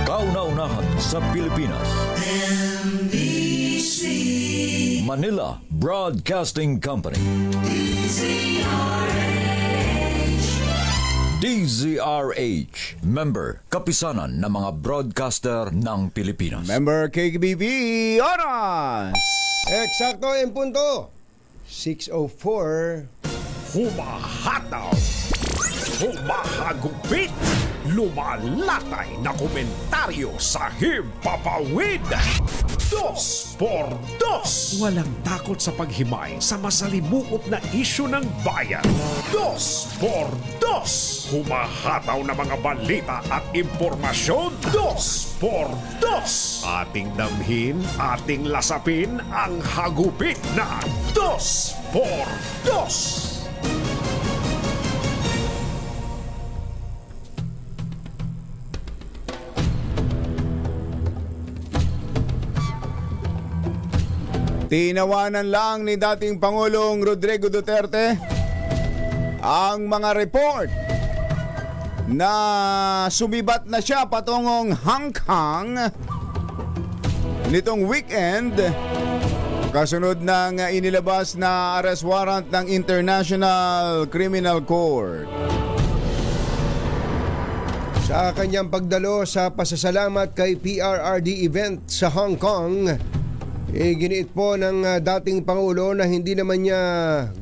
Kauna-unahan sa Pilipinas. NBC Manila Broadcasting Company. DZRH. Member, kapisanan ng mga broadcaster ng Pilipinas. Member KBB, oras! Eksakto en punto. 6:04. Humahataw, humahagupit, lumalatay na komentaryo sa himpapawid. 2x2. Walang takot sa paghimay sa masalimuot na isyu ng bayan. 2x2. Humahataw na mga balita at impormasyon. 2x2. Ating damhin, ating lasapin ang hagupit na 2x2. Tinawanan lang ni dating Pangulong Rodrigo Duterte ang mga report na sumibat na siya patungong Hong Kong nitong weekend kasunod ng inilabas na arrest warrant ng International Criminal Court. Sa kanyang pagdalo sa pasasalamat kay PRRD event sa Hong Kong, giniit po ng dating Pangulo na hindi naman niya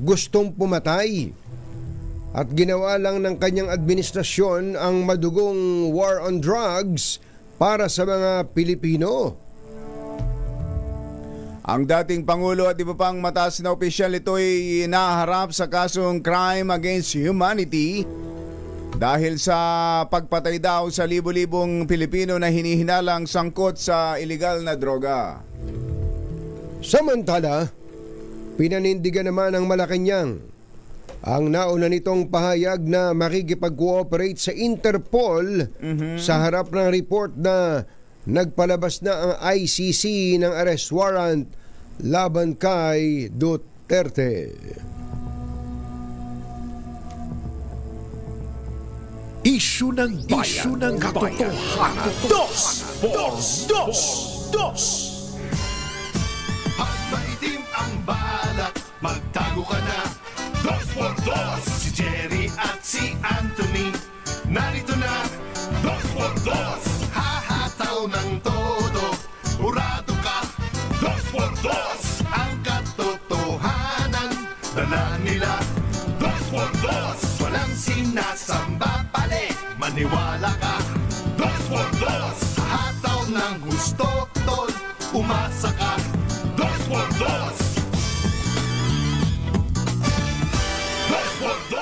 gustong pumatay at ginawa lang ng kanyang administrasyon ang madugong war on drugs para sa mga Pilipino. Ang dating Pangulo at iba pang mataas na opisyal ito'y naharap sa kasong crime against humanity dahil sa pagpatay daw sa libo-libong Pilipino na hinihinalang sangkot sa iligal na droga. Samantala, pinanindigan naman ng Malacanang ang nauna nitong pahayag na makikipag-cooperate sa Interpol sa harap ng report na nagpalabas na ang ICC ng arrest warrant laban kay Duterte. Isyu ng bayan, isyu ng katotohanan. 2x2. Pag maitim ang balak, magtago ka na. 2x2. Si Jerry at si Anthony, narito na. 2x2. Hahataw ng todo, urado ka. 2x2. Ang katotohanan, dala nila. 2x2. Walang sinasamba pali, maniwala ka. 2x2. Hataw ng gusto, tol, umasa ka. 2x2. 2x2.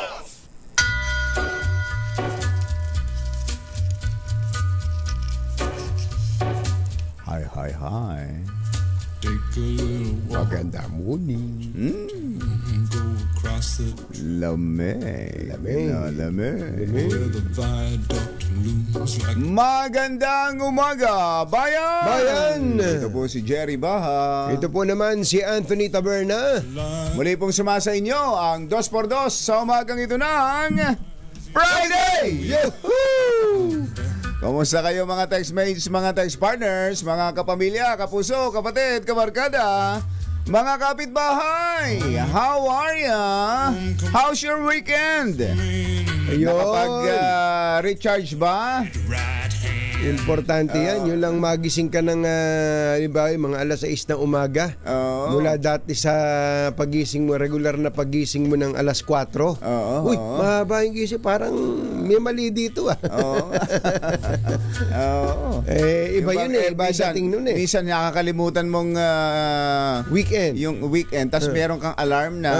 Hi. Take a little walk. Maganda morning. Go across the Lamig. where the viaduct looms like Magandang umaga, bayan! Bayan! Ito po si Jerry Baha. Ito po naman si Anthony Taberna. Muli pong sumasa inyo ang 2x2 sa umagang ito ng Friday! Yahoo! Kumusta kayo mga textmates, mga text partners, mga kapamilya, kapuso, kapatid, kabarkada, mga kapitbahay? How are ya? How's your weekend? Ayun. Nakapag-recharge ba? Importante yan. Yun lang magising ka ng mga alas 6 ng umaga. Oo. Mula dati sa pagising mo, regular na pagising mo ng alas 4. Oo. Uy, mahaba yung gising. Parang may mali dito ah. Oo. Oo. Iba yun iba dating nun eh. Minsan nakakalimutan mong Weekend. yung weekend, tapos meron kang alarm na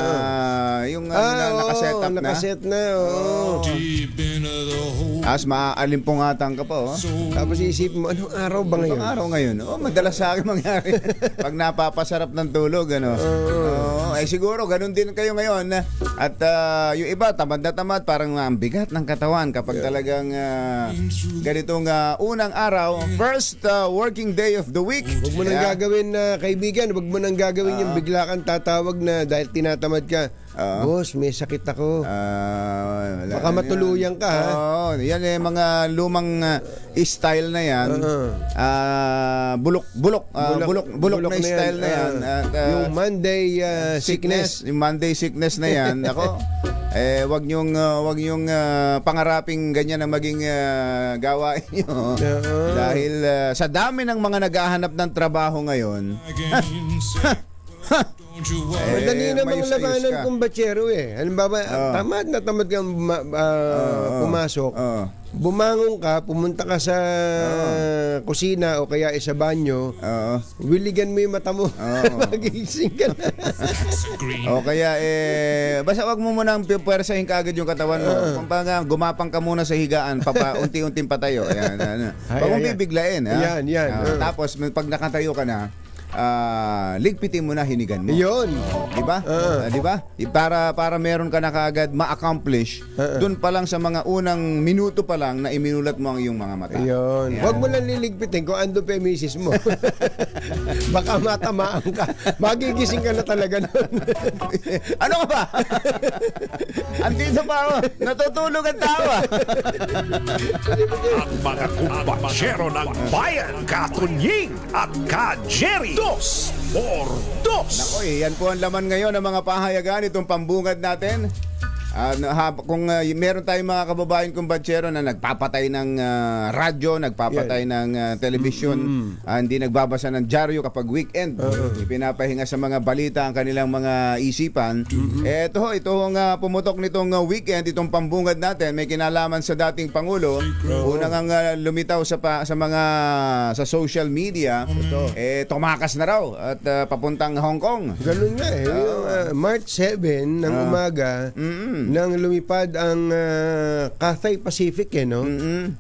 yung nakaset up na. Nakaset na, oo. deep into the hole. Tapos maaalimpungatan ka pa, oh. Tapos isipin mo, anong araw ba ngayon? Anong araw ngayon? Oh, madalas sa akin mangyari. Pag napapasarap ng tulog, ano. Siguro, ganun din kayo ngayon. At yung iba, tamad na tamad, parang ang bigat ng katawan kapag talagang ganitong unang araw, first working day of the week. Huwag mo nang gagawin na kaibigan, huwag mo nang gagawin yung bigla kang tatawag na dahil tinatamad ka. Boss, may sakit ako. Wala Baka na matuluyan yan. ka, ha? Oo, yan mga lumang style na yan. Bulok na style na yan. At, yung Monday sickness. Yung Monday sickness na yan. Ako, wag nyong pangaraping ganyan ang maging gawain nyo. Dahil sa dami ng mga naghahanap ng trabaho ngayon, madali namang labanan kung batsero eh. Halimbawa, tamad kang pumasok. Bumangon ka, pumunta ka sa kusina o kaya sa banyo, wiligan mo yung mata mo. Magising ka na. O kaya basta wag mo munang puwersahin kaagad yung katawan mo. Kumbaga, gumapang ka muna sa higaan, unti-unting patayo. Ayan. Wag mong bibiglain. Yan. Tapos pag nakatayo ka na, ligpitin mo na hinigan mo. Yun. Di ba? Di ba? Para meron ka na kaagad ma-accomplish doon pa lang sa mga unang minuto pa lang na iminulat mo ang iyong mga mata. Yun. Huwag mo lang liligpitin kung ando pa yung misis mo. Baka matamaan ka. Magigising ka na talaga nun. Ano ka ba? Andito pa ako. Natutulog ang tawa. Ang mga kumbatsero ng bayan, Katunying at Ka-Jerry. 2x2. Nako yan po ang laman ngayon ng mga pahayagan itong pambungad natin. Kung meron tayong mga kababayan kumbatsero na nagpapatay ng radyo, nagpapatay ng television, hindi nagbabasa ng dyaryo kapag weekend, ipinapahinga sa mga balita ang kanilang mga isipan. Itong pumutok nitong weekend, itong pambungad natin, may kinalaman sa dating Pangulo. Unang lumitaw sa social media, tumakas na raw at papuntang Hong Kong. Ganun nga eh. March 7 ng umaga, nang lumipad ang Cathay Pacific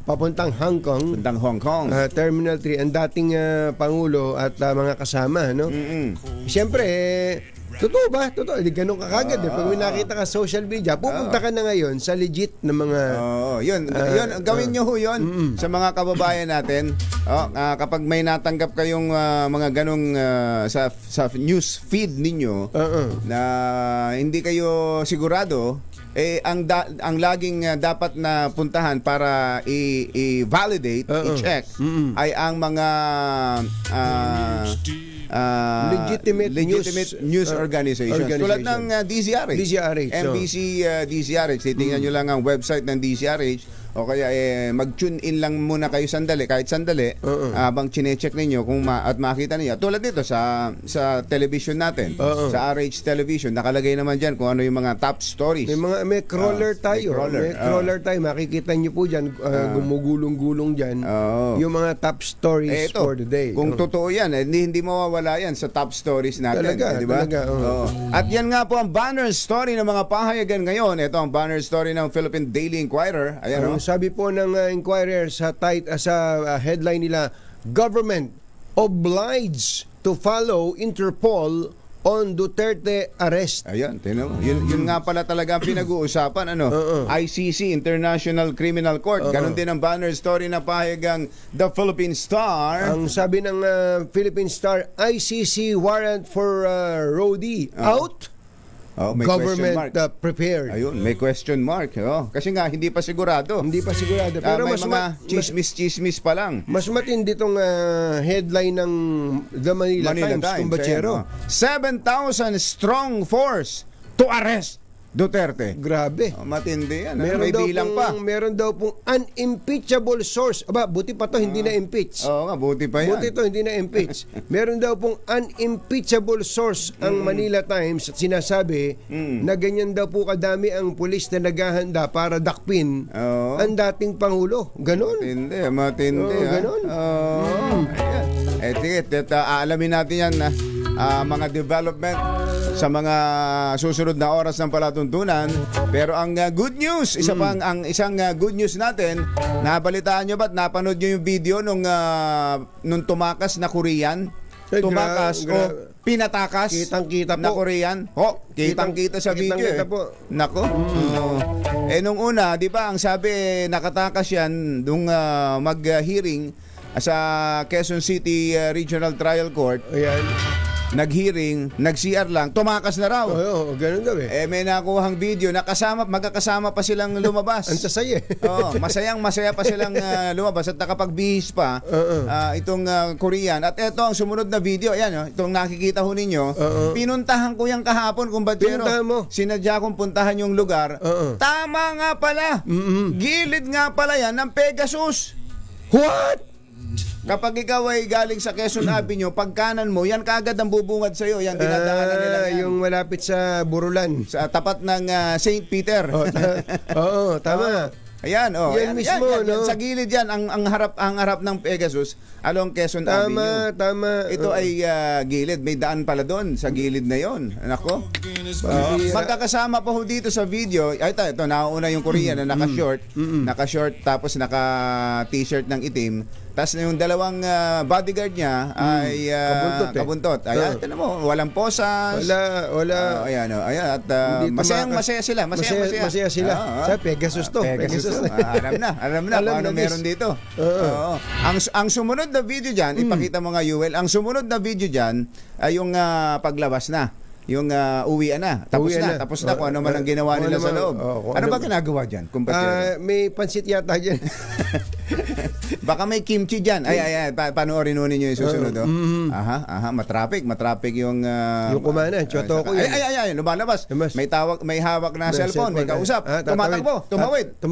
papuntang Hong Kong. Terminal 3 ang dating Pangulo at mga kasama, no? Siyempre, totoo ba? Totoo. Ganun ka kagad. Pag may nakita ka social media, pupunta ka na ngayon sa legit na mga... Yun. Gawin nyo yun sa mga kababayan natin. Kapag may natanggap kayong mga ganong sa news feed ninyo na hindi kayo sigurado, ang laging dapat na puntahan para i-validate, i-check, ay ang mga legitimate news organizations. Tulad ng DZRH. NBC, DZRH. Titingnan nyo lang ang website ng DZRH. O kaya mag-tune in lang muna kayo kahit sandali, habang chine-check ninyo at makita niyo. Tulad dito sa television natin, sa RH Television, nakalagay naman diyan kung ano yung mga top stories. May crawler tayo. May crawler tayo. Makikita niyo po diyan, gumugulong-gulong diyan yung mga top stories for the day. Kung totoo yan, hindi mawawala yan sa top stories natin. Talaga, di ba? At yan nga po ang banner story ng mga pahayagan ngayon. Ito ang banner story ng Philippine Daily Inquirer. Ayan, sabi po ng Inquirer sa headline nila, government obliged to follow Interpol on Duterte arrest. Ayan, tingnan mo. Yun nga pala talaga ang pinag-uusapan. ICC, International Criminal Court. Ganon din ang banner story na pahayagang The Philippine Star. Ang sabi ng Philippine Star, ICC warrant for Rodi out. May government prepared. Ayun, may question mark. Kasi nga, hindi pa sigurado. Pero may mga chismis pa lang. Mas matindi itong headline ng The Manila Times, kumbatsero. 7,000 strong force to arrest Duterte. Grabe. Matindi yan. May bilang pa. Meron daw pong unimpeachable source. Buti pa to hindi na-impeach. Oo nga, buti pa yan. Buti to hindi na-impeach. Meron daw pong unimpeachable source ang Manila Times at sinasabi na ganyan daw po kadami ang pulis na naghahanda para dakpin ang dating Pangulo. Ganon. Matindi. Ganon. Aalamin natin yan na mga development sa mga susunod na oras ng palatuntunan. Pero ang good news, isang good news natin, nabalitaan nyo ba at napanood nyo yung video nung tumakas na Korean? Pinatakas kitang-kita na po. Korean. Kitang-kita sa video. Nako. Nung una, di ba, ang sabi, nakatakas yan nung mag-hearing sa Quezon City Regional Trial Court. Ayan. nag-hearing, nag-CR lang, tumakas na raw. Oo, ganun daw eh. May nakuhang video na magkakasama pa silang lumabas. Ang sasaya. Oo, masaya pa silang lumabas at nakapagbihis pa itong Korean. At ito ang sumunod na video, ayan, itong nakikita ho ninyo. Pinuntahan ko yung kahapon, kumbadero. Pinuntahan mo? Sinadya kong puntahan yung lugar. Tama nga pala. Gilid nga pala yan ng Pegasus. What? Kapag ikaw ay galing sa Quezon Avenue, pag kanan mo, yan kaagad ang bubungad sa'yo. Yan, dinadaanan nila yan. Yung malapit sa Burulan. Sa tapat ng St. Peter. Oo, tama. Ayan, Yan mismo, no? Sa gilid yan, ang harap ng Pegasus, along Quezon Avenue. Tama. Ito ay gilid. May daan pala doon sa gilid na yon. Nako. Magkakasama pa ho dito sa video. Ito, nauna yung Korean na naka-short, tapos naka-t-shirt ng itim. Tapos yung dalawang bodyguard niya ay kabuntot. Ayan, tignan mo, walang posas. Wala. Ayan. At masaya sila. Masaya sila. Sa Pegasus to. Pegasus. Alam na kung ano meron dito. Ang sumunod na video dyan, ipakita mo nga, Yuel, ang sumunod na video dyan ay yung paglabas na. Yung uwian na. Tapos na kung ano man ang ginawa nila sa loob. Ano ba ginagawa dyan? May pansit yata dyan. Baka may kimchi dyan. Ay, panoorin nun ninyo yung susunod. Matraffic yung kumana, choto ko yun. Ay, lumalabas. May hawak na cellphone, may kausap. Tumatakbo, tumawid.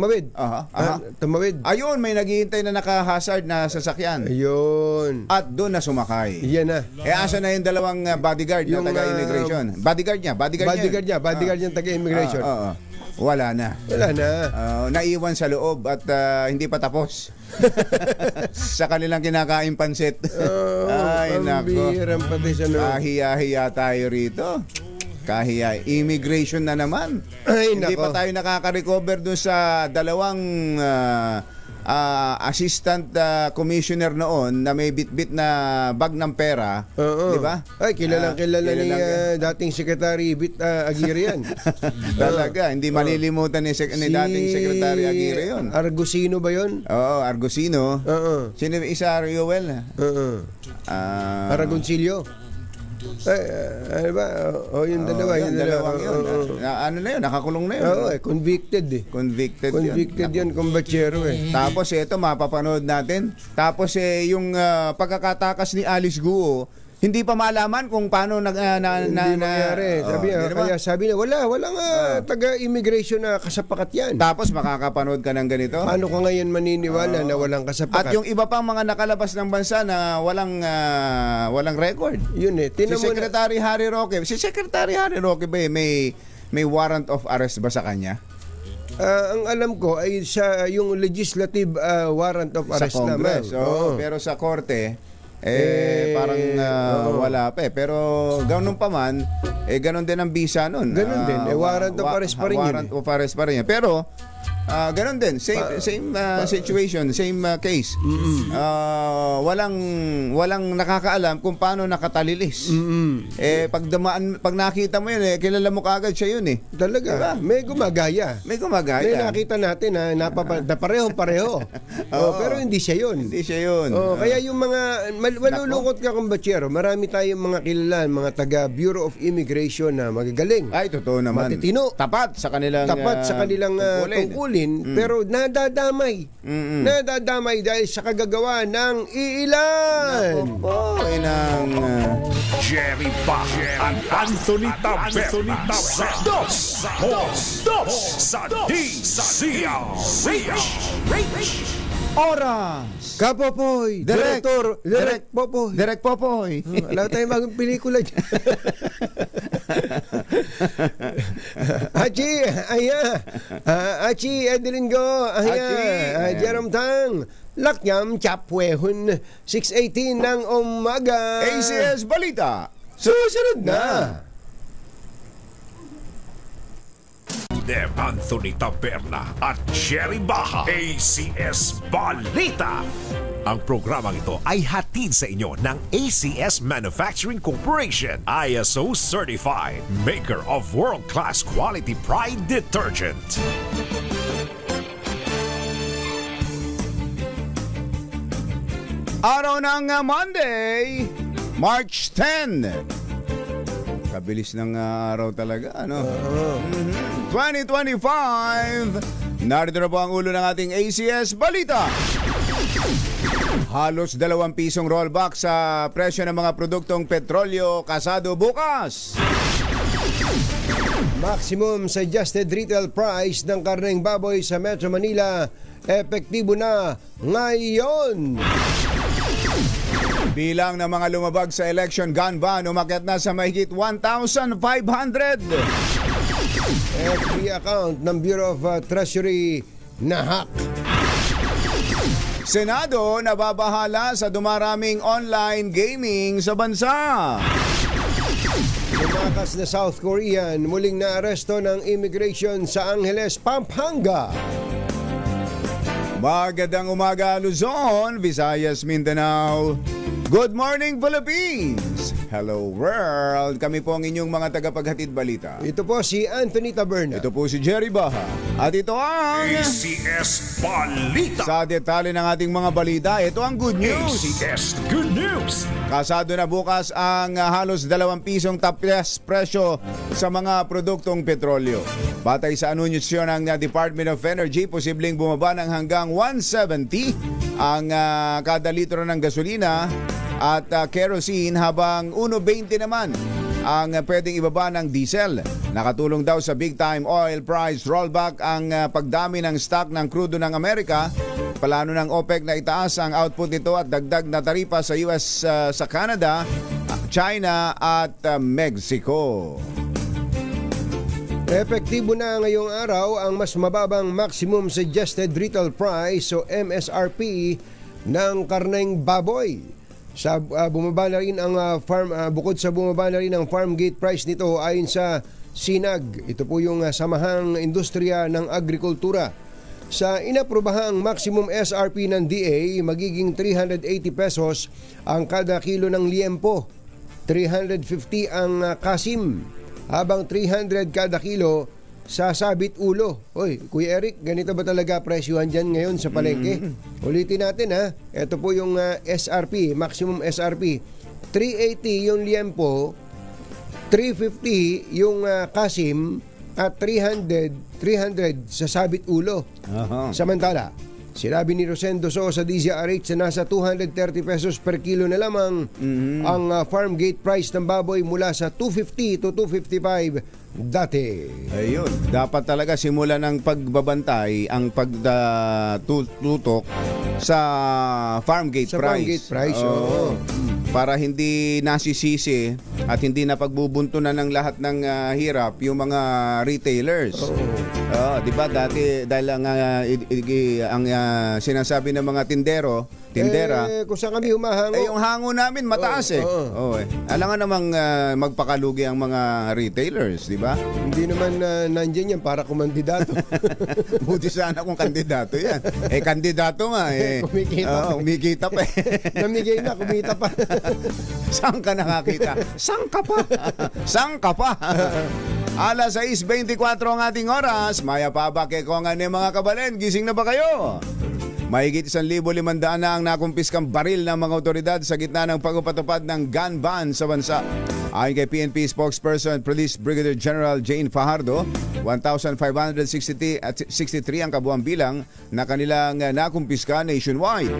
Ayun, may naghihintay na naka-hazard na sasakyan. Ayun. At doon na sumakay. Yan na. Asa na yung dalawang bodyguard na taga-immigration? Bodyguard niya taga-immigration. Wala na. Naiwan sa loob at hindi pa tapos. Sa kanilang kinakain pansit. Ay, nako. Kahiya-hiya tayo rito. Immigration na naman. Hindi pa tayo nakaka-recover doon sa dalawang assistant commissioner noon na may bitbit na bag ng pera, di ba? Ay, kilala ni dating Secretary Aguirre yan. Talaga, hindi malilimutan ni dating Secretary Aguirre yun. Argusino ba yun? Oo, Argusino. Sino isa, Yuel? Aragoncillo. Ano ba? Yung dalawa. Yung dalawang yun. Ano na yun? Nakakulong na yun. Convicted eh. Convicted yun, kumbachero eh. Tapos ito, mapapanood natin. Tapos yung pagkakatakas ni Alice Guo, hindi pa malaman kung paano hindi mangyari. Sabi niya, walang taga-immigration na kasapakat yan. Tapos makakapanood ka ng ganito. Paano ko ngayon maniniwala na walang kasapakat? At yung iba pang mga nakalabas ng bansa na walang record. Yun eh. Si Secretary Harry Roque ba may warrant of arrest ba sa kanya? Ang alam ko ay yung legislative warrant of arrest sa Congress. Pero sa korte parang wala pa eh. Pero ganun pa man, ganun din ang visa nun. Ganun din. Warrant of arrest pa rin yun. Warrant of arrest pa rin yun. Pero, ganun din. Same situation, same case. Walang nakakaalam kung paano nakatalilis. Pag nakita mo yun, kilala mo kaagad siya yun eh. Talaga. Diba? May gumagaya. May nakita natin na pareho-pareho. Pero hindi siya yun. Kaya yung mga malulungkot ka kung bachero, marami tayong mga kilalan, mga taga Bureau of Immigration na magagaling. Ay, totoo naman. Matitino. Tapat sa kanilang tungkulin. Pero nadadamay. Nadadamay dahil sa kagagawa ng iilan. Jerry Bach at Anthony Taberna sa Dos sa DCRH. Oras! Kapopoy! Direct Popoy! Direct Popoy! Wala tayong bagong pelikula dyan. Hachi! Hachi! Edelingo! Jerome Tang! Lakyam Chapwehun 6:18 ng umaga. ACS Balita! Susunod na! Anthony Taberna at Jerry Baha, ACS Balita. Ang programang ito ay hatid sa inyo ng ACS Manufacturing Corporation, ISO certified, maker of world-class quality Pride detergent. Araw ng Monday, March 10, Kabilis ng araw talaga, ano? 2025! Narito na po ang ulo ng ating ACS Balita. Halos 2 pisong rollback sa presyo ng mga produktong petrolyo kasado bukas. Maximum suggested retail price ng karneng baboy sa Metro Manila epektibo na ngayon. Bilang ng mga lumabag sa election gun ban umakyat na sa mahigit 1,500. FB account ng Bureau of Treasury na-hack. Senado nababahala sa dumaraming online gaming sa bansa. Tumakas na South Korean muling naaresto ng immigration sa Angeles, Pampanga. Magandang umaga Luzon, Visayas, Mindanao. Good morning Philippines! Hello world! Kami po ang inyong mga tagapaghatid balita. Ito po si Anthony Taberna. Ito po si Jerry Baha. At ito ang ACS Balita. sa detalye ng ating mga balita, ito ang good news. ACS Good News. Kasado na bukas ang halos 2 pisong tapos presyo sa mga produktong petrolyo. Batay sa anunsyo ng Department of Energy, posibleng bumaba ng hanggang 170 ang kada litro ng gasolina at kerosene, habang 1.20 naman ang pwedeng ibaba ng diesel. Nakatulong daw sa big time oil price rollback ang pagdami ng stock ng krudo ng Amerika. Plano ng OPEC na itaas ang output nito at dagdag na taripa sa US, sa Canada, China at Mexico. Epektibo na ngayong araw ang mas mababang maximum suggested retail price o MSRP ng karneng baboy. Sa bumaba na rin ang bukod sa bumaba na rin ang farm gate price nito ayon sa SINAG. Ito po yung Samahang Industriya ng Agrikultura. Sa inaprobahang maximum SRP ng DA, magiging 380 pesos ang kada kilo ng liempo, 350 ang kasim, habang 300 kada kilo sa sabit ulo. Oy, Kuya Eric, ganito ba talaga presyuhan dyan ngayon sa palengke? Ulitin natin ha. Ito po yung SRP, maximum SRP. 380 yung liempo, 350 yung kasim, at 300 sa sabit ulo. Samantala, sinabi ni Rosendo So sa DZRH na nasa 230 pesos per kilo na lamang ang farm gate price ng baboy mula sa 250 to 255 dati. Ayun, dapat talaga simula ng pagbabantay ang pagtutok sa farm gate Sa price. farm gate price, Oo. Para hindi nasisisi at hindi na pagbubuntunan ng lahat ng hirap yung mga retailers. Di ba dati dahil ang sinasabi ng mga tindera, Kung saan kami humahango, yung hango namin mataas alangan namang magpakalugi ang mga retailers, di ba? hindi naman nandyan yan para kumandidato. Buti sana kung kandidato yan. Kandidato nga Kumikita. Kumikita pa Namigay na, kumita pa. Saan ka nakakita? Saan ka pa? Saan ka pa? Alas 6:24 ang ating oras. Maya pa ba kekongan ni mga kabalen? Gising na ba kayo? Mahigit 1,500 na ang nakumpiskang baril ng mga otoridad sa gitna ng pagpapatupad ng gun ban sa bansa. Ayon kay PNP spokesperson Police Brigadier General Jane Fajardo, 1,563 ang kabuang bilang na kanilang nakumpiska nationwide.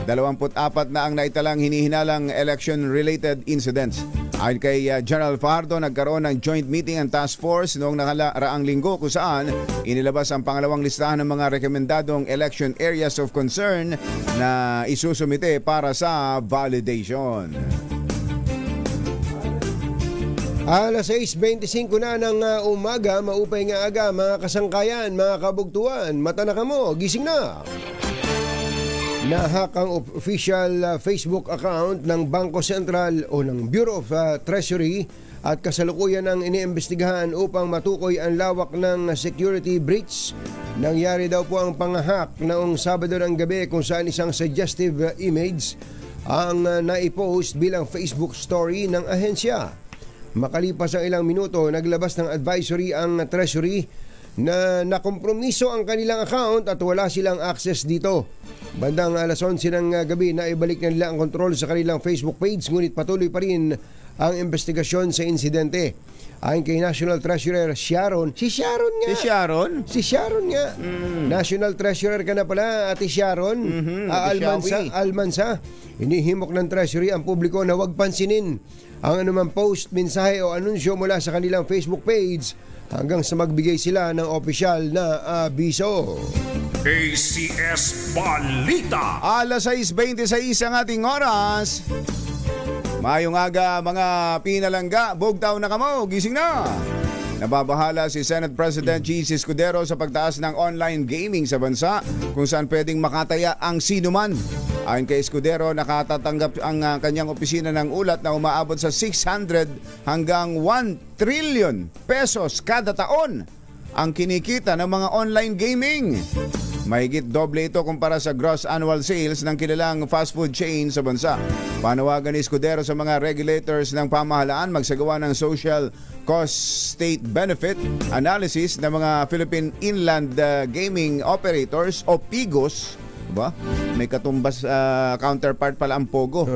24 na ang naitalang hinihinalang election-related incidents. Ayon kay General Fajardo, nagkaroon ng joint meeting ang task force noong nakaraang linggo kung saan inilabas ang pangalawang listahan ng mga rekomendadong election areas of concern na isusumite para sa validation. Alas 6:25 na ng umaga, maupay nga aga, mga kasangkayan, mga kabugtuan, mata na kamo, gising na! Nahack ang official Facebook account ng Bangko Sentral o ng Bureau of Treasury at kasalukuyan ang iniimbestigahan upang matukoy ang lawak ng security breach. Nangyari daw po ang panghack noong Sabado ng gabi kung saan isang suggestive image ang naipost bilang Facebook story ng ahensya. Makalipas ang ilang minuto, naglabas ng advisory ang Treasury na nakompromiso ang kanilang account at wala silang access dito. Bandang alas 11 ng gabi na ibalik na nila ang kontrol sa kanilang Facebook page, ngunit patuloy pa rin ang investigasyon sa insidente. Ayon kay National Treasurer Sharon, si Sharon nga. Si Sharon nga. National Treasurer ka na pala, Ate Sharon. Almansa. Inihimok ng Treasury ang publiko na huwag pansinin ang anumang post, mensahe o anunsyo mula sa kanilang Facebook page hanggang sa magbigay sila ng opisyal na abiso. ACS Balita. Alas 6:26 ang ating oras. Mayong aga mga pinalangga, bugtaw na kamo, gising na. Nababahala si Senate President G.C. Escudero sa pagtaas ng online gaming sa bansa kung saan pwedeng makataya ang sinuman. Ayon kay Escudero, nakatatanggap ang kanyang opisina ng ulat na umaabot sa 600 hanggang 1 trillion pesos kada taon ang kinikita ng mga online gaming. Mahigit doble ito kumpara sa gross annual sales ng kilalang fast food chain sa bansa. Panawagan ni Escudero sa mga regulators ng pamahalaan magsagawa ng social cost state benefit analysis ng mga Philippine Inland Gaming Operators o PIGOs. Diba? May katumbas counterpart pala ang POGO.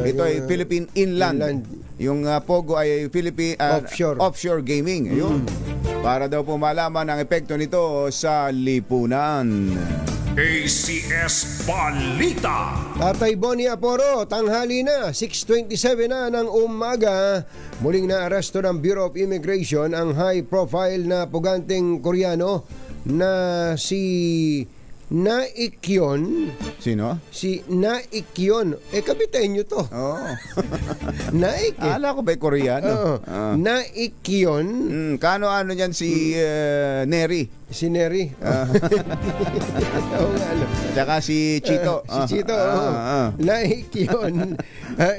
Ito ay Philippine Inland. Yung POGO ay Philippine offshore gaming. Ayun. Para daw po malaman ang epekto nito sa lipunan. ACS Balita. Tatay Bonnie Aporo, tanghali na, 6:27 na ng umaga. Muling naaresto ng Bureau of Immigration ang high-profile na puganteng Koreano na si Naikyon. Sino? Si Naikyon. Kabitenyo to. Oo. Naik. Ala ko ba'y Koreano? Naikyon. Kano-ano yan si Neri? Si Neri. Tsaka si Chito. Si Chito. Naikyon.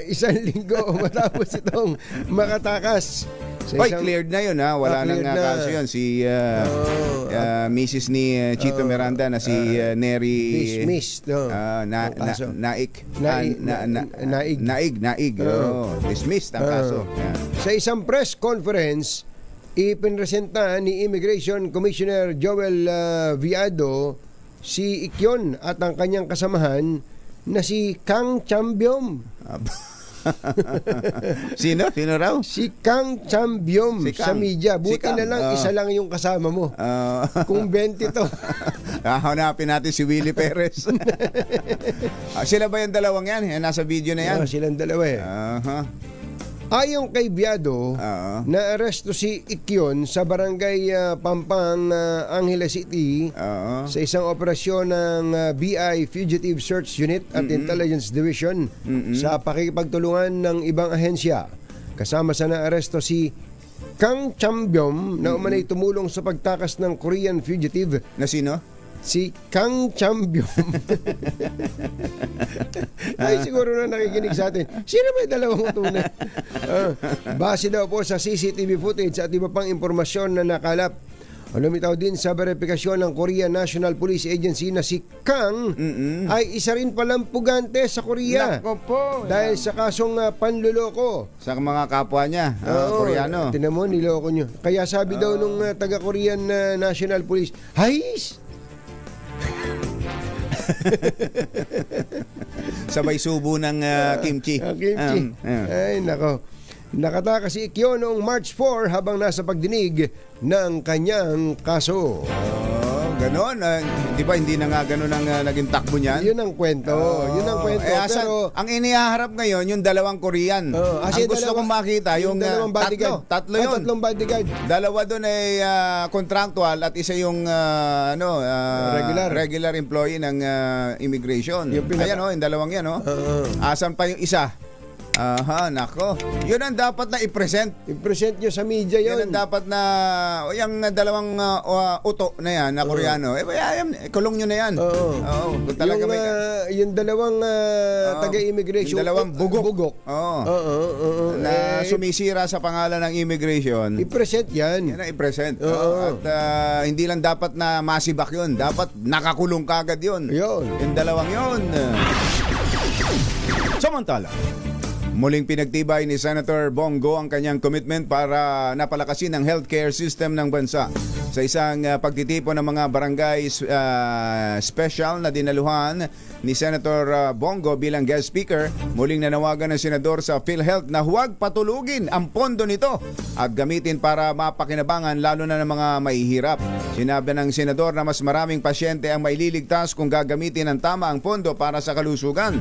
Isang linggo matapos itong makatakas. Hoy, cleared na yun ha. Wala nang kaso yun. Si Mrs. ni Chito Miranda na si Neri. Dismissed. Naig. Naig. Dismissed ang kaso. Sa isang press conference, ipinresenta ni Immigration Commissioner Joel Viado si Ikyon at ang kanyang kasamahan na si Kang Chambyom. Sino raw? Si Kang Chambyom sa media. Buti na lang isa lang yung kasama mo. Kung 20 to. Hanapin natin si Willie Perez. Sila ba yung dalawang yan? Nasa video na yan. Silang dalawa eh. Ayon kay Viado, naaresto si Ikyon sa barangay Pampang, Angeles City sa isang operasyon ng BI Fugitive Search Unit at Intelligence Division sa pakikipagtulungan ng ibang ahensya. Kasama sa naaresto si Kang Chambyom na umanay tumulong sa pagtakas ng Korean fugitive. Na sino? Si Kang Chambyom. Ay, siguro na nakikinig sa atin. Sino ba yung dalawang tunay? Base daw po sa CCTV footage at iba pang impormasyon na nakalap, lumitaw din sa verifikasyon ng Korean National Police Agency na si Kang ay isa rin palang pugante sa Korea. Nako po. Dahil sa kasong panluloko sa mga kapwa niya, Koreano. Tinan mo, niloko nyo. Kaya sabi daw nung taga-Korean National Police, Hais! Sabay subo ng kimchi. Ay, nako. Nakatakas si Ikyo noong March 4 habang nasa pagdinig ng kanyang kaso. Ganon. Di ba hindi na nga ganon ang naging takbo niyan? Yun ang kwento. Pero ang inihaharap ngayon, yung dalawang Korean. Ang gusto kong makita, yung dalawang bodyguard. Tatlo yun. Tatlong bodyguard. Dalawa doon ay contractual at isa yung regular employee ng immigration. Ayan yung dalawang yan. Asan pa yung isa? Nako. Yun ang dapat na i-present. I-present nyo sa media yun. Yan ang dapat na, yung dalawang uto na yan, na Koreano, kulong nyo na yan. Yung dalawang taga-immigration. Yung dalawang bugok. Na sumisira sa pangalan ng immigration. I-present yan. Yan ang i-present. At hindi lang dapat na masibak yun. Dapat nakakulong kagad yun. Yung dalawang yun. Samantala, Muling pinagtibay ni Senator Bongo ang kanyang commitment para napalakasin ang healthcare system ng bansa. Sa isang pagtitipon ng mga barangay special na dinaluhan ni Senator Bongo bilang guest speaker, muling nanawagan ng senador sa PhilHealth na huwag patulugin ang pondo nito at gamitin para mapakinabangan lalo na ng mga mahihirap. Sinabi ng senador na mas maraming pasyente ang maililigtas kung gagamitin ng tama ang pondo para sa kalusugan.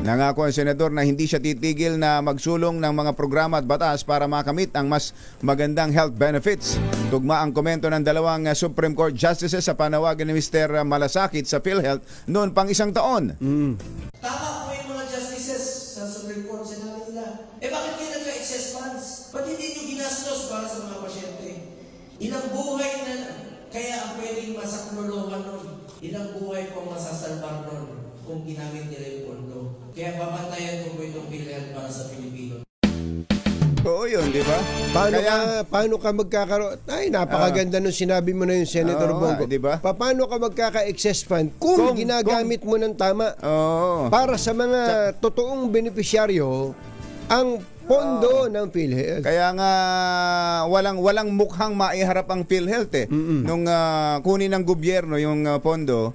Nangako ang senador na hindi siya titigil na magsulong ng mga programa at batas para makamit ang mas magandang health benefits. Tugma ang komento ng dalawang Supreme Court Justices sa panawagan ni Mr. Malasakit sa PhilHealth noon pang isang taon. Tama po yung mga justices sa Supreme Court. Sinabi nila, bakit kayo nagka-excess funds? Ba't hindi nyo ginastos para sa mga pasyente? Ilang buhay na kaya ang pwedeng masakluluhan nun. Ilang buhay po masasalbar nun kung ginamit nila yung pondo. Kaya babantayan ko po itong PhilHealth para sa Pilipino. Oo yun, di ba? Paano ka magkakaroon? Ay, napakaganda nung sinabi mo na yung Senator Bongo. Diba? Paano ka magkaka-excess fund kung ginagamit mo ng tama para sa mga totoong benepisyaryo ang pondo ng PhilHealth. Kaya nga walang mukhang maiharap ang PhilHealth nung kunin ng gobyerno yung pondo.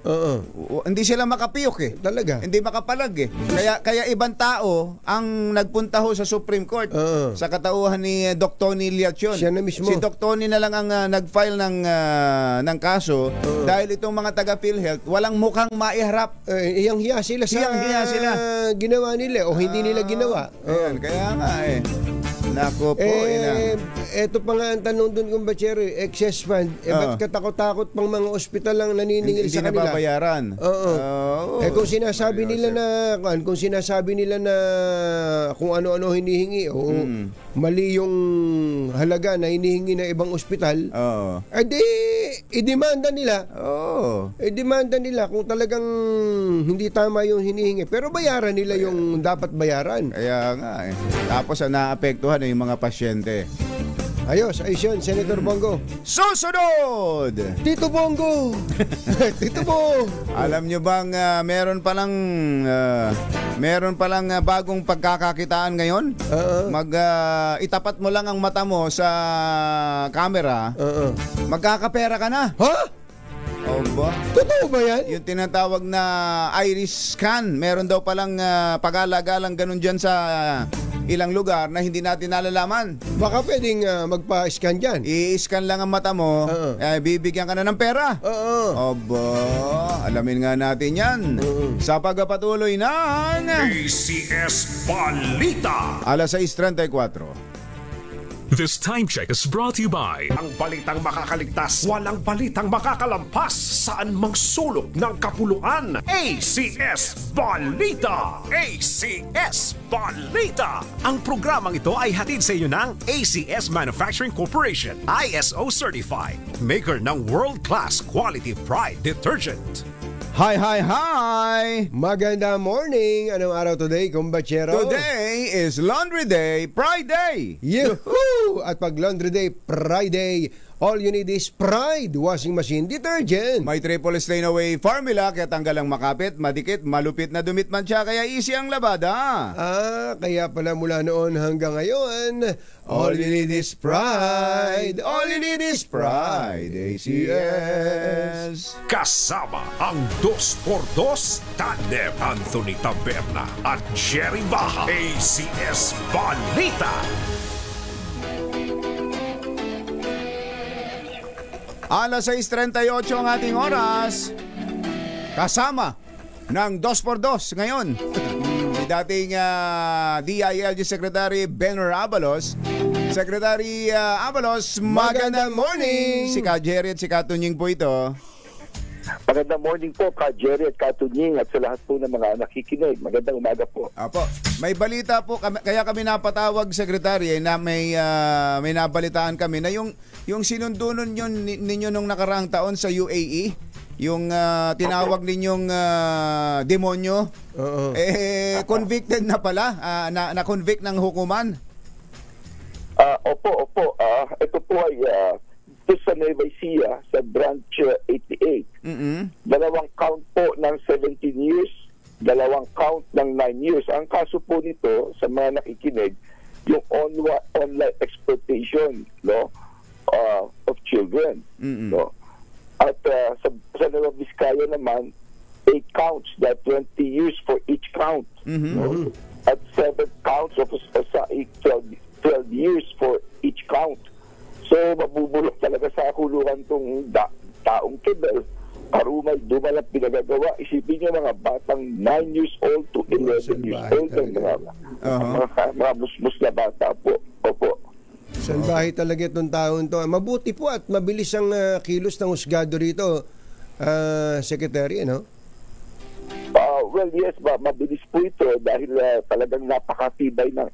Hindi sila makapiyok Talaga. Hindi makapalag Kaya ibang tao ang nagpunta ho sa Supreme Court sa katauhan ni Dr. Tony Liacion. Siya na mismo. Si Dr. Tony na lang ang nag-file ng kaso dahil itong mga taga PhilHealth walang mukhang maiharap. Iyang-hiya sila sa ginawa nila o hindi nila ginawa. Ayan, kaya nga Nako po, eto pa nga ang tanong doon kung Bachero, excess fund, ba't katakot-takot pang mga ospital lang naniningil sa kanila? Hindi nababayaran. Kung sinasabi nila na kung ano-ano hinihingi o mali yung halaga na hinihingi ng ibang ospital, i-demanda nila. I-demanda nila kung talagang hindi tama yung hinihingi. Pero bayaran nila yung dapat bayaran. Kaya nga Tapos naapektuhan yung mga pasyente. Ayos yun, Senator Bongo. Susunod! Tito Bongo! Tito Bong! Alam nyo bang meron palang bagong pagkakakitaan ngayon? Itapat mo lang ang mata mo sa camera, magkakapera ka na. Ha? Ba? Totoo ba yan? Yung tinatawag na iris scan. Meron daw palang pag-alagalang ganun dyan sa ilang lugar na hindi natin nalalaman. Baka pwedeng magpa-scan dyan. I-scan lang ang mata mo, bibigyan ka na ng pera. Alamin nga natin yan. Sa pagpapatuloy ng ACS Balita. Alas 6:34. This time check is brought to you by Ang balitang makakaligtas, walang balitang makakalampas. Saan mang sulok ng kapuluan? ACS Balita! ACS Balita! Ang programang ito ay hatid sa inyo ng ACS Manufacturing Corporation, ISO Certified, maker ng world-class quality Pride detergent. Hi! Maganda morning! Anong araw today, Kumbachero? Today is Laundry Day Friday! Yehoo! At pag Laundry Day Friday, all you need is Pride Washing Machine Detergent. May triple stain away formula kaya tanggal ang makapit, madikit, malupit na dumit man siya kaya easy ang labada. Kaya pala mula noon hanggang ngayon, all you need is Pride. All you need is Pride. ACS. Kasama ang 2x2 tandem Anthony Taberna at Jerry Baja. ACS Balita. Alas 6:38 ang ating oras. Kasama ng 2x2 ngayon. Si dating DILG Secretary Benner Abalos. Secretary Abalos, magandang morning! Si Ka Jerry at si Ka Tunying po ito. Magandang morning po, Ka Jerry at Ka Tunying at sa lahat po ng mga nakikinig. Magandang umaga po. Apo, may balita po, kaya kami napatawag, Secretary, na may nabalitaan kami na yung sinundunon ninyo nung nakaraang taon sa UAE, yung tinawag ninyong demonyo, convicted na pala, na-convict ng hukuman. Opo. Ito po ay sa Nueva Ecija, sa branch 88. Dalawang count po ng 17 years dalawang count ng 9 years. Ang kaso po nito sa mga nakikinig, yung online exploitation, no, of children. No? At sa Nueva Vizcaya naman, 8 counts, that 20 years for each count. No? At 7 counts of 12 years for each count. So, mabubulok talaga sa kulungan tong taong kibel. Parumay, dumalap pinagagawa. Isipin niyo mga batang 9 years old to 11 years old. Mga musmus na bata po. Opo. Salbahe talaga itong taon to. Mabuti po at mabilis ang kilos ng husgado rito, Secretary, no? Well, yes, mabilis po ito dahil talagang napakatibay ng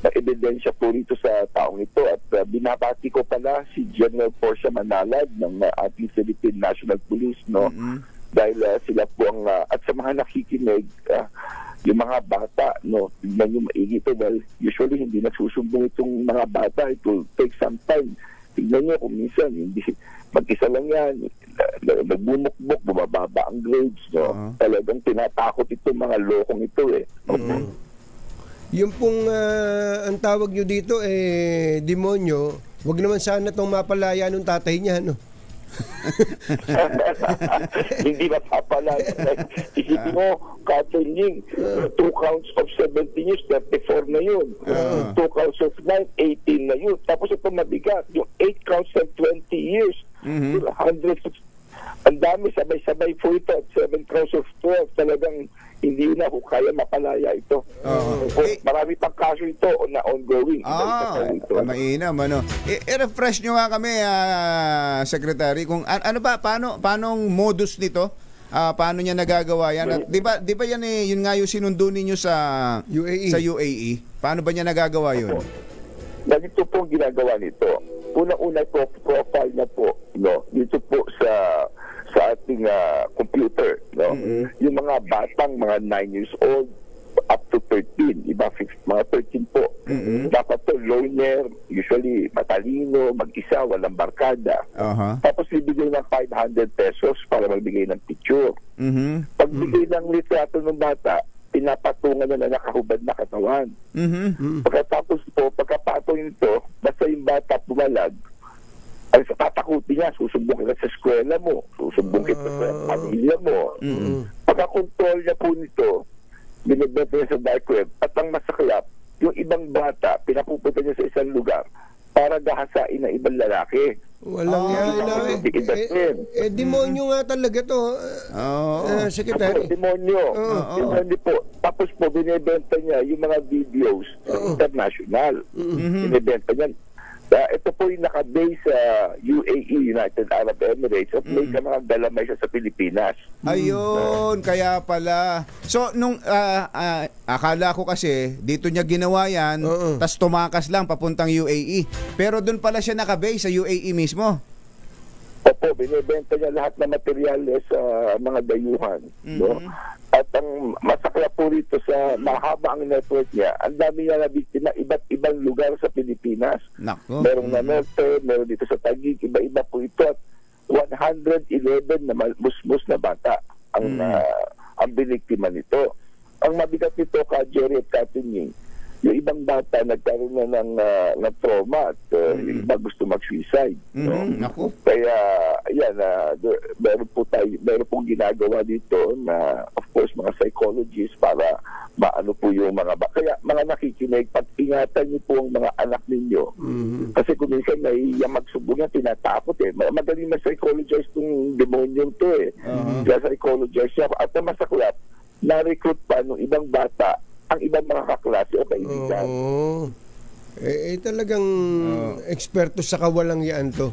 ebidensya po rito sa taong ito. At binabati ko pala si General Portia Manalag ng ating Philippine National Police, no? Dahil sila po ang, at sa mga nakikinig, yung mga bata, no, tignan nyo maigi ito dahil usually hindi nagsusumbong itong mga bata. It will take some time. Tignan nyo kung minsan, hindi mag-isa lang yan, nagbumukbok, bumababa ang grades, no? Talagang tinatakot itong mga lokong ito, eh. Yung pong ang tawag nyo dito, demonyo, wag naman sana itong mapalaya nung tatay niya, no? Hindi mapapalaya. Isipin mo, Catherine Ying, 2 counts of 17 years, 34 na yun. 2 counts of 9, 18 na yun. Tapos ito mabigat, yung 8 counts of 20 years, hundreds of, ang dami, sabay-sabay po ito at 7 counts of 12, talagang hindi na kung kaya mapalaya ito. Marami pang kaso ito na ongoing. Mainam, ano. I-refresh nyo nga kami, Secretary, kung ano ba, paano modus nito? Paano niya nagagawa yan? At di ba yan yun nga yung sinundo ninyo sa UAE? Paano ba niya nagagawa yun? Ganito po ang ginagawa nito. Unang-una po, profile na po, no? Dito po sa ating computer, no? Yung mga batang mga 9 years old up to 13, iba mga 13 po. Dapat to loner, usually matalino, mag-isa, walang barkada. Tapos ibigay ng 500 pesos para magbigay ng picture. Pagbigay ng litrato ng bata, pinapatungan na nakahubad na katawan. Pagkatapos po, pagkapatong nito, basta yung bata pumalag, ay sa tatakutin niya, susumbong ka sa eskwela mo, susumbong kita sa pamilya mo. Pagkakontrol niya po nito, binibenta niya sa dark web, at ang masaklap, yung ibang bata, pinapupunta niya sa isang lugar para gahasain ng ibang lalaki. Walang demonyo nga talaga to, Secretary. Demonyo po. Tapos po, binibenta niya yung mga videos international. Binibenta niya. Ito po yung nakabase sa UAE, United Arab Emirates, at may dalamay siya sa Pilipinas. Ayun, kaya pala. So, nung akala ko kasi, dito niya ginawa yan, tas tumakas lang papuntang UAE. Pero doon pala siya nakabase sa UAE mismo. Opo, binibenta niya lahat ng materyales sa mga dayuhan. No? At ang masakla po rito sa mahaba ang network niya, ang dami niya na biktima iba't ibang lugar sa Pilipinas. Merong na Norte, meron dito sa Taguig, iba-iba po ito. At 111 na musmus na bata ang biniktima nito. Ang mabigat nito, Jerry at Katunying, yung ibang bata nagkaroon na ng trauma at yung iba gusto mag-suicide. Kaya, yan, meron pong ginagawa dito na, of course, mga psychologists para maano po yung mga kaya mga nakikinig, pag-ingatan niyo po ang mga anak ninyo. Kasi kung minsan nahihiya magsubong yan, tinatakot eh. Magaling na psychologist itong demonyong to eh. Kaya psychologist siya. At ang masaklap, na-recruit pa ng ibang bata ang ibang mga kaklase o kaibigan. Talagang eksperto sa kawalang yan to.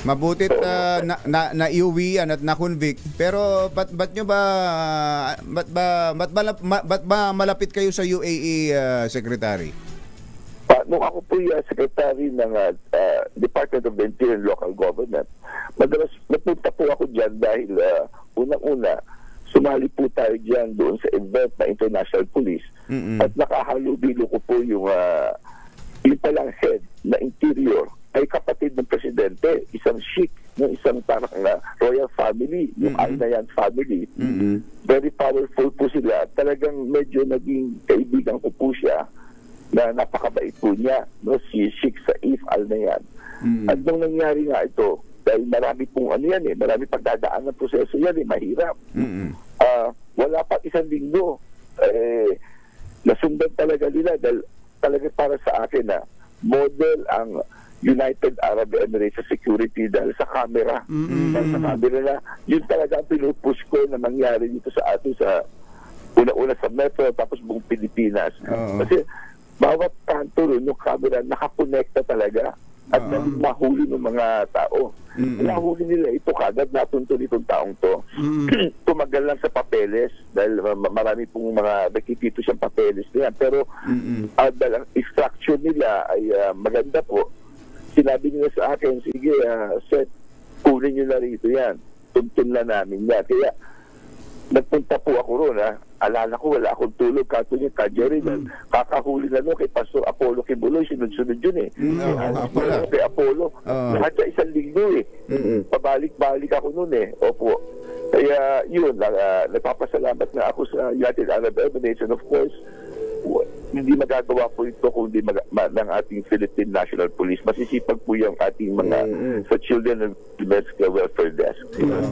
Mabutit na-iuwi yan at na-convict. Pero ba't ba malapit kayo sa UAE, Secretary? Nung ako po yung secretary ng Department of the Interior and Local Government, madalas napunta po ako dyan dahil unang-una, sumali po tayo dyan doon sa event na International Police at nakahalubilo ko po yung palang head na interior ay kapatid ng presidente, isang chic, isang parang royal royal family, yung Arnayan family. Very powerful po sila. Talagang medyo naging kaibigan ko po siya na napakabait po niya, no? Si Sheikh Saif Arnayan. At nung nangyari nga ito, dahil marami pong marami pagdadaan ng proseso yan, mahirap. Wala pa 1 linggo. Nasundan talaga nila dahil talaga para sa akin na model ang United Arab Emirates sa security dahil sa camera. Dahil sa camera na, yun talaga ang pinupush ko na mangyari dito sa atin sa una-una sa Metro tapos buong Pilipinas. Kasi bawat kanto rin yung camera nakakonekta talaga at mahuli ng mga tao. Nahuli nila ito kagad, natunto itong taong to. Tumagal lang sa papeles dahil marami pong mga nakikita siyang papeles niya. Pero dahil ang extraction nila ay maganda po, sinabi nila sa akin, sige, Seth, kunin nyo na rito yan. Tuntun na namin yan. Kaya nagpunta po ako roon. Alala ko, wala akong tulog. Kato niya, Jerry, kakahuli na kay Pastor Apollo Kibuloy. Sinunod-sunod yun kay Apollo. Lahat sa 1 linggo Pabalik-balik ako noon Opo. Kaya yun, nagpapasalamat na ako sa United Arab Emirates. And of course, hindi magagawa po ito kung hindi ng ating Philippine National Police. Masisipag po yung ating mga sa Children and Domestic Welfare Desk.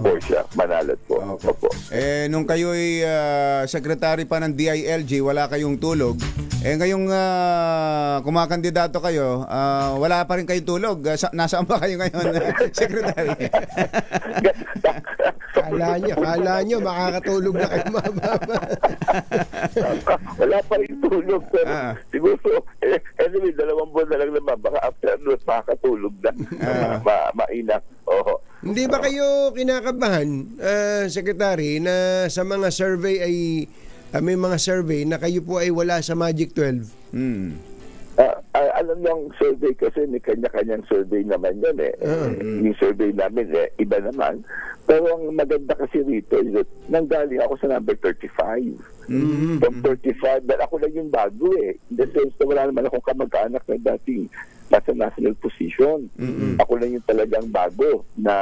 Portia, Manalat po. Opo. Nung kayo'y secretary pa ng DILG, wala kayong tulog. Ngayong kumakandidato kayo, wala pa rin kayong tulog. Nasaan ba kayo ngayon, secretary? Kala nyo, makakatulog na kayo mababa. Wala pa rin tulog. Pero siguro, anyway, 2 buwan na lang naman. Baka after makakatulog na. Mainak. Hindi ba kayo kinakabahan, Secretary, na sa mga survey ay may mga survey na kayo po ay wala sa Magic 12? Alam niyo ang survey kasi may kanya-kanyang survey naman yun Yung survey namin iba naman. Pero ang maganda kasi rito is that nanggaling ako sa number 35. From 35, dahil ako lang yung bago In the sense na wala naman akong kamag-anak na dating nasa national position. Ako lang yung talagang bago na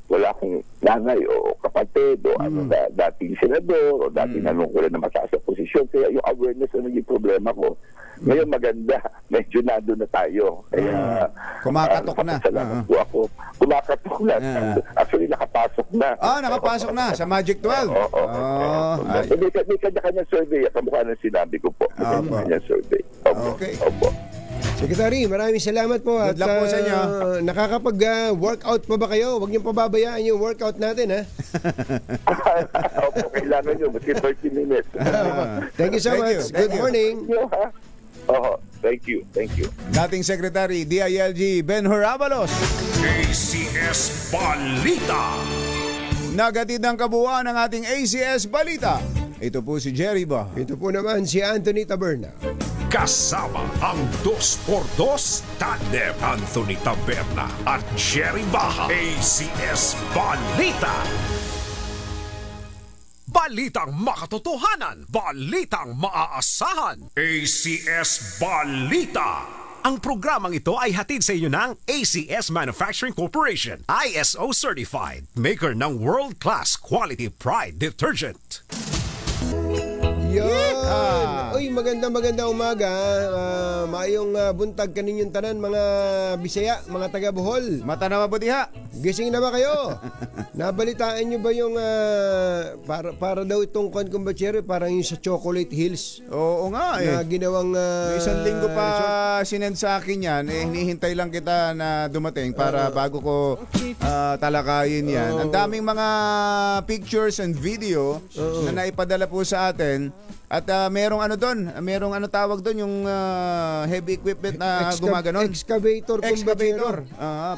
wala akong nanay o kapatid o dating senador o dating nanungkulan na mataas sa posisyon. Kaya yung awareness na naging problema ko. Ngayon maganda, medyo nado na tayo. Kaya kumakatok na. Salamat po ako. Kumakatok na. Actually, nakapasok na. Nakapasok na sa Magic 12. May kanya-kanyang survey. Kamukha ng sinabi ko po. May kanya-kanyang survey. Opo. Secretary, maraming salamat po. Good luck po sa inyo. Nakakapag-workout pa ba kayo? Huwag niyong pababayaan yung workout natin, ha? Opo, kailangan nyo. Kasi 30 minutes. Thank you so much. Good morning. Thank you. Dating Secretary DILG Ben-Hur Avalos. ACS Balita. Nagatid ng kabuuan ng ating ACS Balita. Ito po si Jerry Baha. Ito po naman si Anthony Taberna. Kasama ang 2x2 tandem Anthony Taberna at Jerry Baha. ACS Balita. Balitang makatotohanan. Balitang maaasahan. ACS Balita. Ang programang ito ay hatid sa inyo ng ACS Manufacturing Corporation. ISO certified. Maker ng world-class quality pride detergent. Yan! Uy, maganda umaga. Maayong buntag kaninyong tanan, mga Bisaya, mga taga Bohol. Mata na mabutiha. Gising na ba kayo? Nabalitaan nyo ba yung para daw itong kumbatsero, parang yung sa Chocolate Hills? Oo nga Na ginawang may 1 linggo pa sinend sa akin yan. Hinihintay lang kita na dumating para bago ko talakayin yan. Ang daming mga pictures and video na naipadala po sa atin. At merong doon, merong tawag doon, yung heavy equipment na gumaganon. Excavator.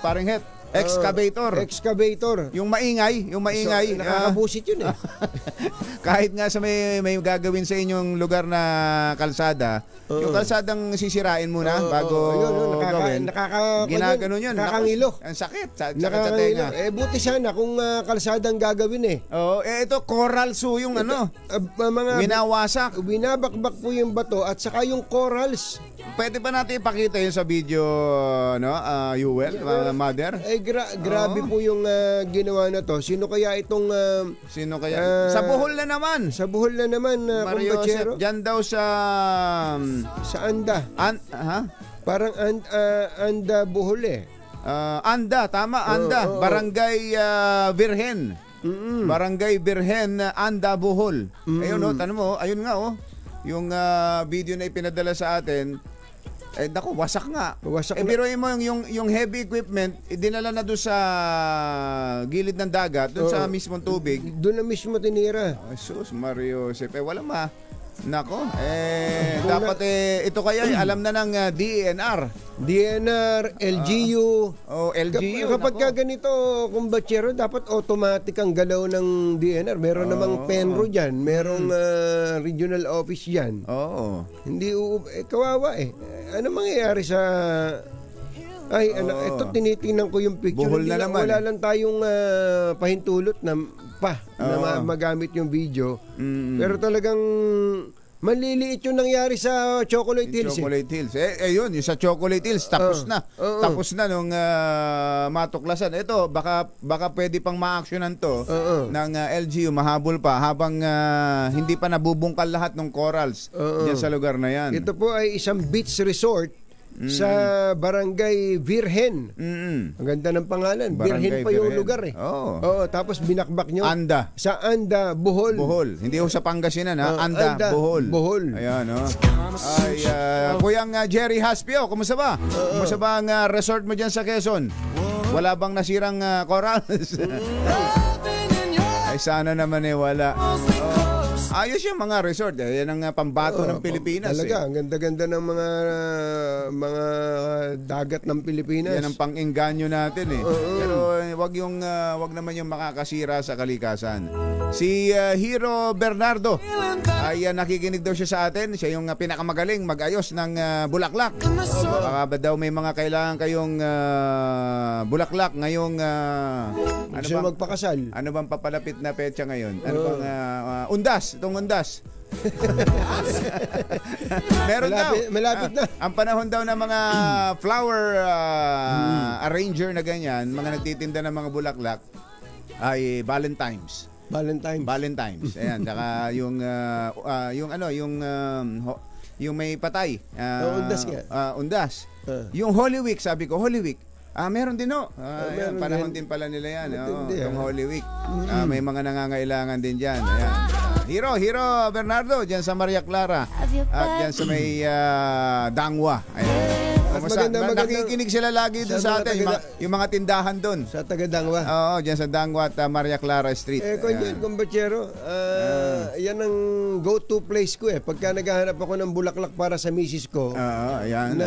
Parang het. Excavator. Yung maingay. So, nakakabusit yun Kahit nga sa may gagawin sa inyong lugar na kalsada, yung kalsadang sisirain muna bago gawin. Ginaganon yun. Nakakangilo. Ang sakit. Sakit sa tenga. Buti sana kung kalsadang gagawin ito coral yung mga winawasak. Binabakbak po yung bato at saka yung corals. pwede ba natin ipakita yun sa video, no? Yuel, mother? Grabe po yung ginawa na to. Sino kaya itong... Sino kaya? Sa Bohol na naman. Sa Bohol na naman, Mario Joseph. Diyan daw sa... Sa Anda. Ha? Parang Anda Bohol eh. Anda, tama, Anda. Barangay Virgen. Barangay Virgen, Anda, Bohol. Ayun, no, tanong mo, ayun nga, oh. Yung video na ipinadala sa atin, naku, wasak nga. Biruin mo yung heavy equipment, dinala na doon sa gilid ng dagat, doon sa mismong tubig. Doon na mismo tinira. Sus, Mario Joseph. Wala Nako, dapat ito kaya alam na ng DENR. DNR, LGU. LGU. Kapag ganito, kumbatsero, dapat automatic ang galaw ng DNR. Meron namang Penro dyan. Merong regional office dyan. Hindi, kawawa eh. Ano mangyayari sa... ito tinitingnan ko yung picture. Buhol na naman. Wala lang tayong pahintulot na magamit yung video. Pero talagang maliliit yung nangyari sa Chocolate Hills. Chocolate Hills. Yun, yung sa Chocolate Hills, tapos na. Tapos na nung matuklasan. Ito, baka pwede pang ma-actionan to ng LGU, mahabol pa habang hindi pa nabubungkal lahat ng corals diyan sa lugar na yan. Ito po ay isang beach resort sa Barangay Virgen. Ang ganda ng pangalan. Virgen pa yung lugar eh. Tapos binakbak nyo. Anda. Sa Anda, Bohol. Hindi ho sa Pangasinan ha. Anda, Bohol. Ayan, Kuyang Jerry Haspio, kumusta ba? Kumusta ba ang resort mo dyan sa Quezon? Wala bang nasirang corals? Ay, sana naman wala. Ayos yung mga resort. Yan ang pambato ng Pilipinas. Talaga, ang ganda-ganda ng mga dagat ng Pilipinas. Yan ang pang-engganyo natin eh. Pero wag naman yung makakasira sa kalikasan. Si Hero Bernardo ay nakikinig daw siya sa atin. Siya yung pinakamagaling mag-ayos ng bulaklak. Baka ba daw may mga kailangan kayong bulaklak ngayong magpakasal? Ano bang papalapit na petsa ngayon? Ano bang undas? Itong undas. Meron malapit na. Ang panahon daw ng mga flower arranger na ganyan, mga nagtitinda ng mga bulaklak ay Valentine's. Ayan, saka yung may patay. Undas nga. Undas. Yung Holy Week, sabi ko, Holy Week. Meron din meron panahon din pala nila yan. Yung Holy Week. May mga nangangailangan din dyan. Ayan. Hero Bernardo, dyan sa Maria Clara. At dyan sa may Dangwa. Ayan. Nakikinig sila lagi doon sa atin, yung mga tindahan doon. Sa Taga-Dangwa. Oo, dyan sa Dangwa at Maria Clara Street. Kung yan, kumbatsero, yan ang go-to place ko eh. Pagka naghahanap ako ng bulaklak para sa misis ko. Ayan.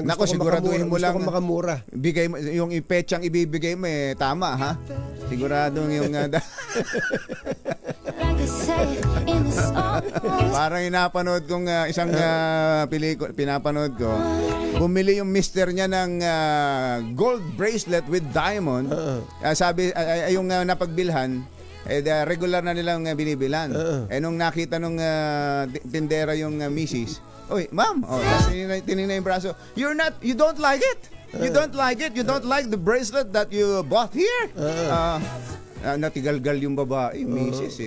Gusto ko makamura. Bigay mo, yung petsang ibibigay mo tama ha? Siguradong yung... Parang inapanood kong isang pinapanood ko. Bumili yung mister niya ng gold bracelet with diamond. Sabi, yung napagbilhan, regular na nilang binibilan. Nung nakita nung tindera yung misis, oy, ma'am, tinignan yung braso. You don't like it? You don't like it? You don't like the bracelet that you bought here? Natigalgal yung babae, misis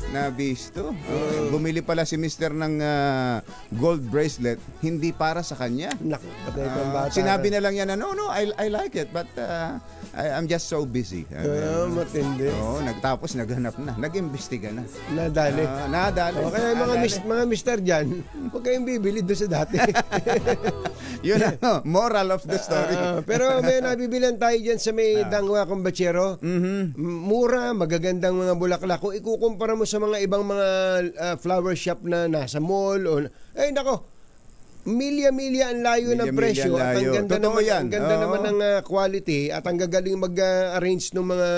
Nabisto. Bumili pala si mister ng gold bracelet, hindi para sa kanya. Sinabi na lang yan na, no, I like it, but I'm just so busy. Matindi. Tapos naghanap na, nag-imbestiga na. Nadali. Kaya mga mister dyan, huwag kayong bibili doon sa dati. Yun moral of the story. Pero may nabibilan tayo dyan sa may Dangwa, kumbatsero. Mura, magagandang mga bulaklak. Kung ikukumpara mo sa mga ibang mga flower shop na nasa mall nako, milya-milya ang layo ng presyo at ang ganda naman ng quality at ang gagaling mag-arrange ng mga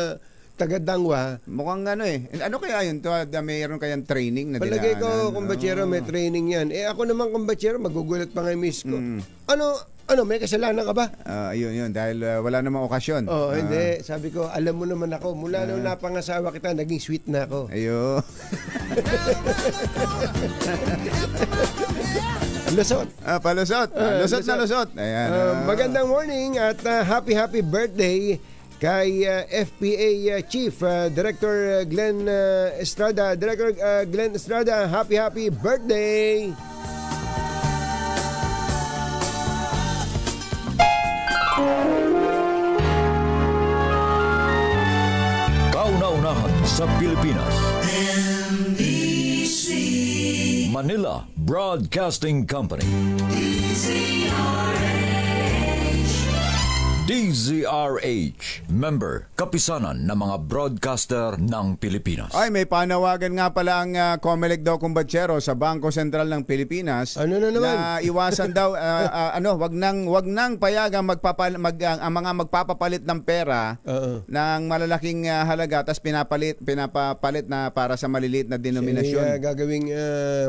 taga-Dangwa. Mukhang ano kaya yun? Mayroon kayang training na dinaanan? Palagay ko, kumbatsero, may training yan. Ako naman, kumbatsero, magugulat pa nga yung miss ko. Ano, may kasalanan ka ba? Yun, dahil wala namang okasyon. Hindi. Sabi ko, alam mo naman ako, mula nung napangasawa kita, naging sweet na ako. Lusot. Palusot. Lusot na lusot. Ayan. Magandang morning at happy birthday kay FPA Chief Director Glenn Estrada. Director Glenn Estrada, happy birthday! Kauna-unahan sa Pilipinas. Manila Broadcasting Company. DZRH, member, kapisanan ng mga broadcaster ng Pilipinas. Ay, may panawagan nga pala ang COMELEC daw kumbatsero sa Bangko Sentral ng Pilipinas. Ano na naman? Na iwasan daw, wag nang payagang ang mga magpapapalit ng pera ng malalaking halaga tapos pinapapalit na para sa maliliit na denominasyon. Gagawing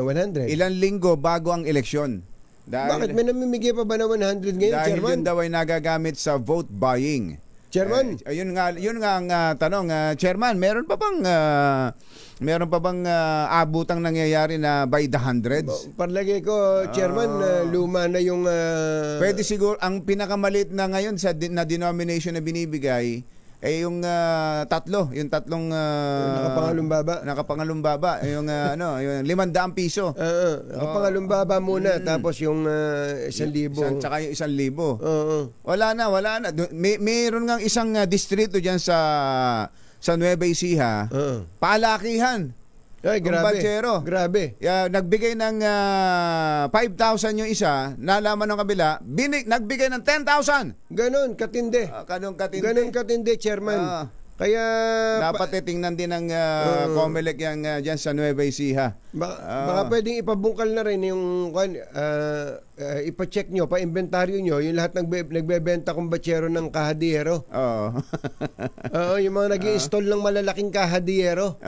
100. Ilang linggo bago ang eleksyon. Bakit may namimigay pa ba na 100 ngayon, dahil Chairman? yun daw ay nagagamit sa vote buying. Chairman? Yun nga ang tanong, Chairman, meron pa bang abutang nangyayari na by the hundreds? Parlagay ko, Chairman, luma na yung... Pwede siguro, ang pinakamaliit na ngayon na denomination na binibigay, yung tatlong nakapangalumbaba, yung yung 500 piso. Nakapangalumbaba muna tapos yung 1,000. Tsaka yung 1,000. Wala na. Mayroon ngang isang distrito diyan sa Nueva Ecija. Palakihan. Ay, grabe. Nagbigay ng 5,000 yung isa, nalaman ng kabila, nagbigay ng 10,000. Ganon katindi. Ganon katindi, Chairman. Kaya dapat tingnan din ng COMELEC yang diyan sa Nueva Ecija. Baka pwedeng ipabungkal na rin yung ipa-check nyo, pa-inventaryo nyo yung lahat nagbebenta kumbatsero ng kahadiyero. Yung mga nag-i-install ng malalaking kahadiyero.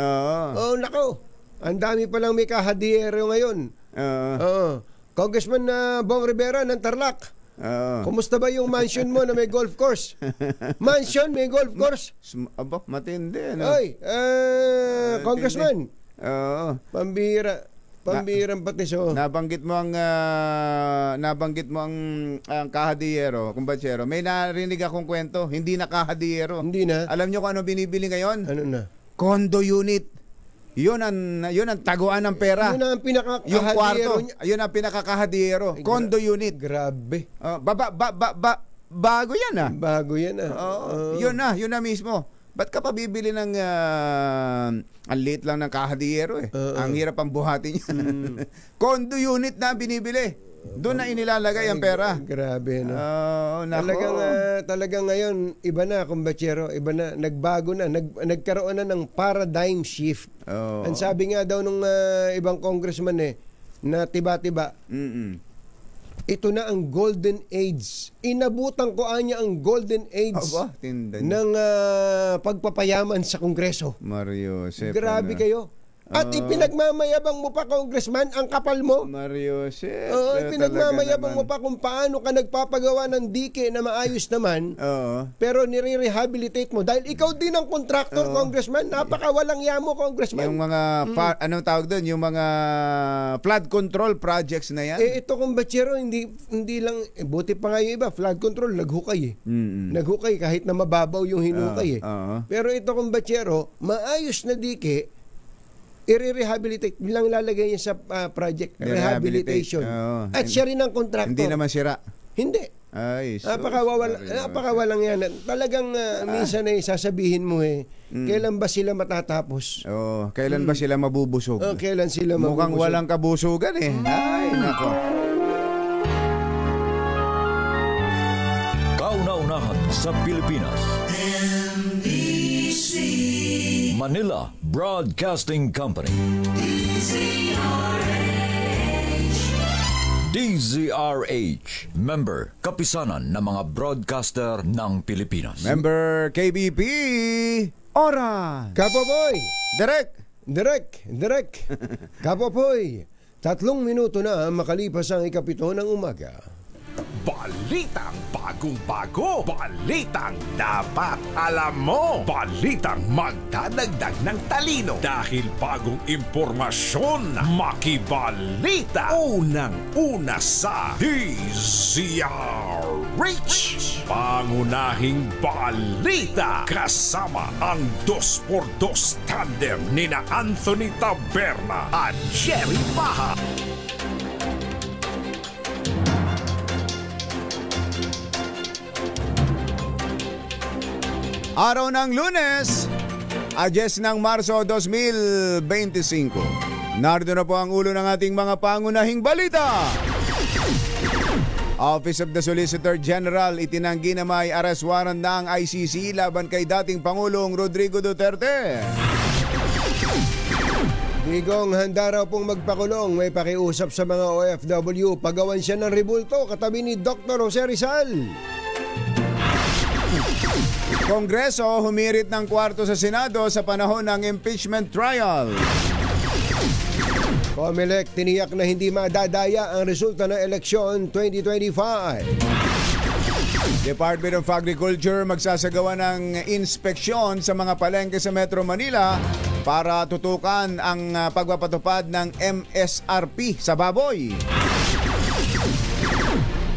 Nako. Ang dami pa lang may kahadiyero ngayon. Congressman Bong Rivera ng Tarlac. Kumusta ba yung mansion mo na may golf course? Mansion, may golf course? Aba, matindi. Oy, Congressman. Pambirang patiso. Nabanggit mo ang kahadiyero, kumbatsero. May narinig akong kwento, hindi na kahadiyero. Hindi na. Alam nyo kung ano binibili ngayon? Ano na? Condo unit. Yun ang taguan ng pera. Yun ang pinakakahadiyero. Yung kwarto, yun ang pinakakahadiyero. Condo unit. Grabe. Bago yan Bago yan Yun na mismo. Ba't ka pa bibili ng ang liit lang ng kahadiyero ang hirap ang buhatin niya. Condo unit na binibili. Doon na inilalagay ang pera. Grabe, no? Talagang ngayon, iba na, kumbatsero. Iba na, nagbago na. Nagkaroon na ng paradigm shift. Ang sabi nga daw nung ibang congressman na tiba-tiba, ito na ang golden age. Inabutan ko anya ang golden age ng pagpapayaman sa Kongreso. Mario Josep. Grabe kayo. At ipinagmamayabang mo pa, Congressman, ang kapal mo. Mario Josep. Ipinagmamayabang mo pa kung paano ka nagpapagawa ng dike na maayos naman. Pero nire-rehabilitate mo. Dahil ikaw din ang contractor, Congressman. Napakawalang yamo, Congressman. Yung mga, anong tawag doon? Yung mga flood control projects na yan. Ito kung batsero, hindi lang, buti pa nga yung iba, flood control, naghukay Naghukay kahit na mababaw yung hinukay Pero ito kung batsero, maayos na dike, i-rehabilitate bilang lalagay niya sa project rehabilitation. At siya rin ang contractor. Hindi naman sira. Hindi. Ay, napakawalang yan. Talagang minsan ay sasabihin mo kailan ba sila matatapos? Kailan ba sila mabubusog? Kailan sila mabubusog? Mukhang walang kabusugan Ay, nako. Kauna-unahan sa Pilipinas. Manila Broadcasting Company. DZRH, member, kapisanan ng mga broadcaster ng Pilipinas. Member KBP, Ora. Kapopoy. Direk. Kapopoy. 3 minuto na makalipas ang 7 ng umaga. Balitang bagong-bago. Balitang dapat alam mo. Balitang magdadagdag ng talino. Dahil bagong impormasyon, makibalita. Unang-una sa DZRH. Pangunahing balita. Kasama ang 2x2 tandem nina Anthony Taberna at Jerry Baha. Araw ng Lunes, 10 ng Marso 2025. Narito na po ang ulo ng ating mga pangunahing balita. Office of the Solicitor General itinanggi na may arrest warrant na ang ICC laban kay dating Pangulong Rodrigo Duterte. Digong handa raw pong magpakulong, may pakiusap sa mga OFW. Pagawan siya ng rebulto katabi ni Dr. Jose Rizal. Kongreso humirit ng kwarto sa Senado sa panahon ng impeachment trial. COMELEC tiniyak na hindi madadaya ang resulta ng eleksyon 2025. Department of Agriculture magsasagawa ng inspeksyon sa mga palengke sa Metro Manila para tutukan ang pagpapatupad ng MSRP sa baboy.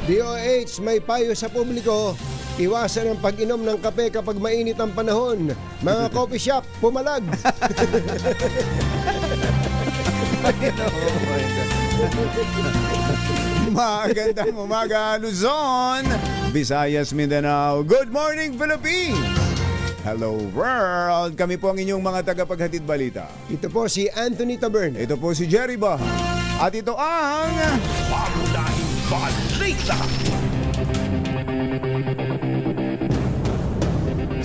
DOH may payo sa publiko. Iwasan ang pag-inom ng kape kapag mainit ang panahon. Mga coffee shop, pumalag. Magandang umaga, Luzon, Visayas, Mindanao. Good morning, Philippines. Hello, world. Kami po ang inyong mga tagapaghatid balita. Ito po si Anthony Taberna. Ito po si Jerry Baha. At ito ang Pangunahing balita.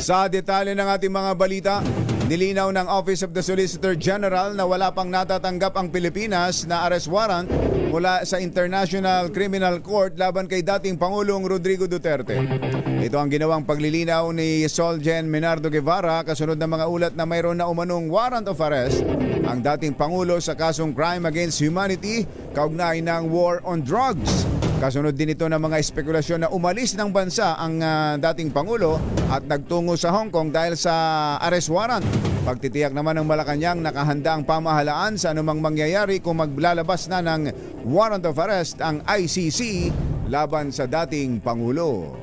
Sa detalye ng ating mga balita, nilinaw ng Office of the Solicitor General na wala pang natatanggap ang Pilipinas na arrest warrant mula sa International Criminal Court laban kay dating Pangulong Rodrigo Duterte. Ito ang ginawang paglilinaw ni Solgen Menardo Guevara kasunod ng mga ulat na mayroon na umanong warrant of arrest ang dating Pangulo sa kasong crime against humanity kaugnay ng war on drugs. Kasunod din ito ng mga espekulasyon na umalis ng bansa ang dating Pangulo at nagtungo sa Hong Kong dahil sa arrest warrant. Pagtitiyak naman ng Malacanang nakahanda ang pamahalaan sa anumang mangyayari kung maglalabas na ng warrant of arrest ang ICC laban sa dating Pangulo.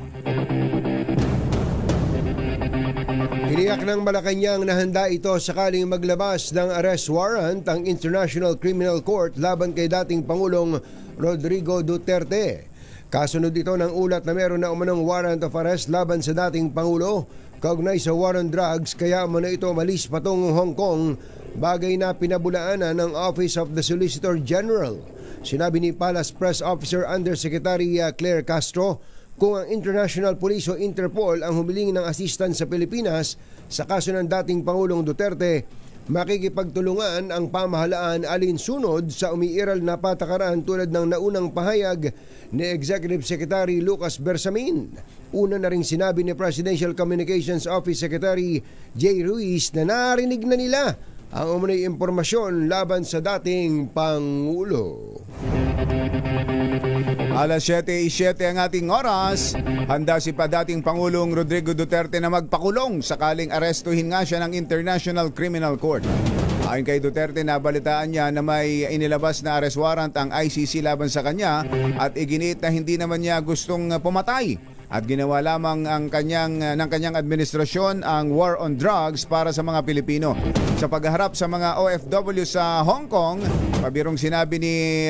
Tiniyak ng Malacanang na handa ito sakaling maglabas ng arrest warrant ang International Criminal Court laban kay dating Pangulong Rodrigo Duterte. Kasunod ito ng ulat na meron na umanong warrant of arrest laban sa dating Pangulo kaugnay sa war on drugs, kaya muna ito malis patungong Hong Kong, bagay na pinabulaanan ng Office of the Solicitor General. Sinabi ni Palace Press Officer Undersecretary Claire Castro kung ang International Police o Interpol ang humiling ng assistance sa Pilipinas sa kaso ng dating Pangulong Duterte, makikipagtulungan ang pamahalaan alinsunod sa umiiral na patakaran tulad ng naunang pahayag ni Executive Secretary Lucas Bersamin. Una na ring sinabi ni Presidential Communications Office Secretary Jay Ruiz na narinig na nila ang umunay impormasyon laban sa dating Pangulo. Alas 7:07 ang ating oras. Handa si dating Pangulong Rodrigo Duterte na magpakulong sakaling arestuhin nga siya ng International Criminal Court. Ayon kay Duterte, nabalitaan niya na may inilabas na arrest warrant ang ICC laban sa kanya at iginiit na hindi naman niya gustong pumatay at ginawa lamang ng kanyang administrasyon ang war on drugs para sa mga Pilipino. Sa pagharap sa mga OFW sa Hong Kong, pabirong sinabi ni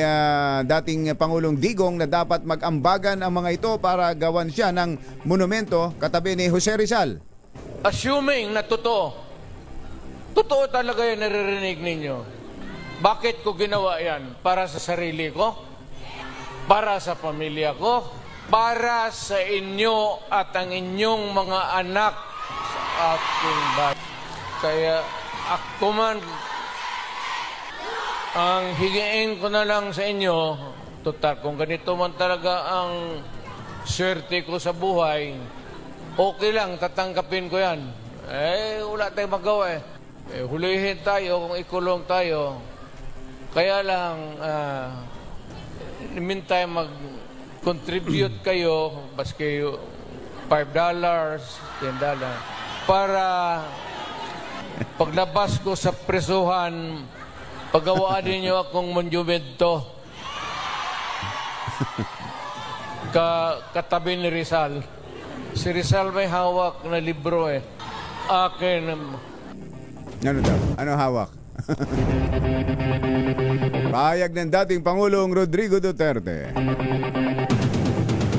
dating Pangulong Digong na dapat mag-ambagan ang mga ito para gawan siya ng monumento katabi ni Jose Rizal. Assuming na totoo talaga yung naririnig ninyo, bakit ko ginawa yan? Para sa sarili ko? Para sa pamilya ko? Para sa inyo at ang inyong mga anak sa ating bayan. Kaya ako man, ang higiin ko na lang sa inyo, total, kung ganito man talaga ang swerte ko sa buhay, okay lang, tatanggapin ko yan. Wala tayong magawa eh. Hulihin tayo kung ikulong tayo. Kaya lang, meantime contribute kayo, baski $5, $10, para paglabas ko sa presuhan, pagawaan ninyo akong monumento katabi ni Rizal. Si Rizal may hawak na libro Akin. Ano daw? Ano hawak? Pahayag ng dating Pangulong Rodrigo Duterte.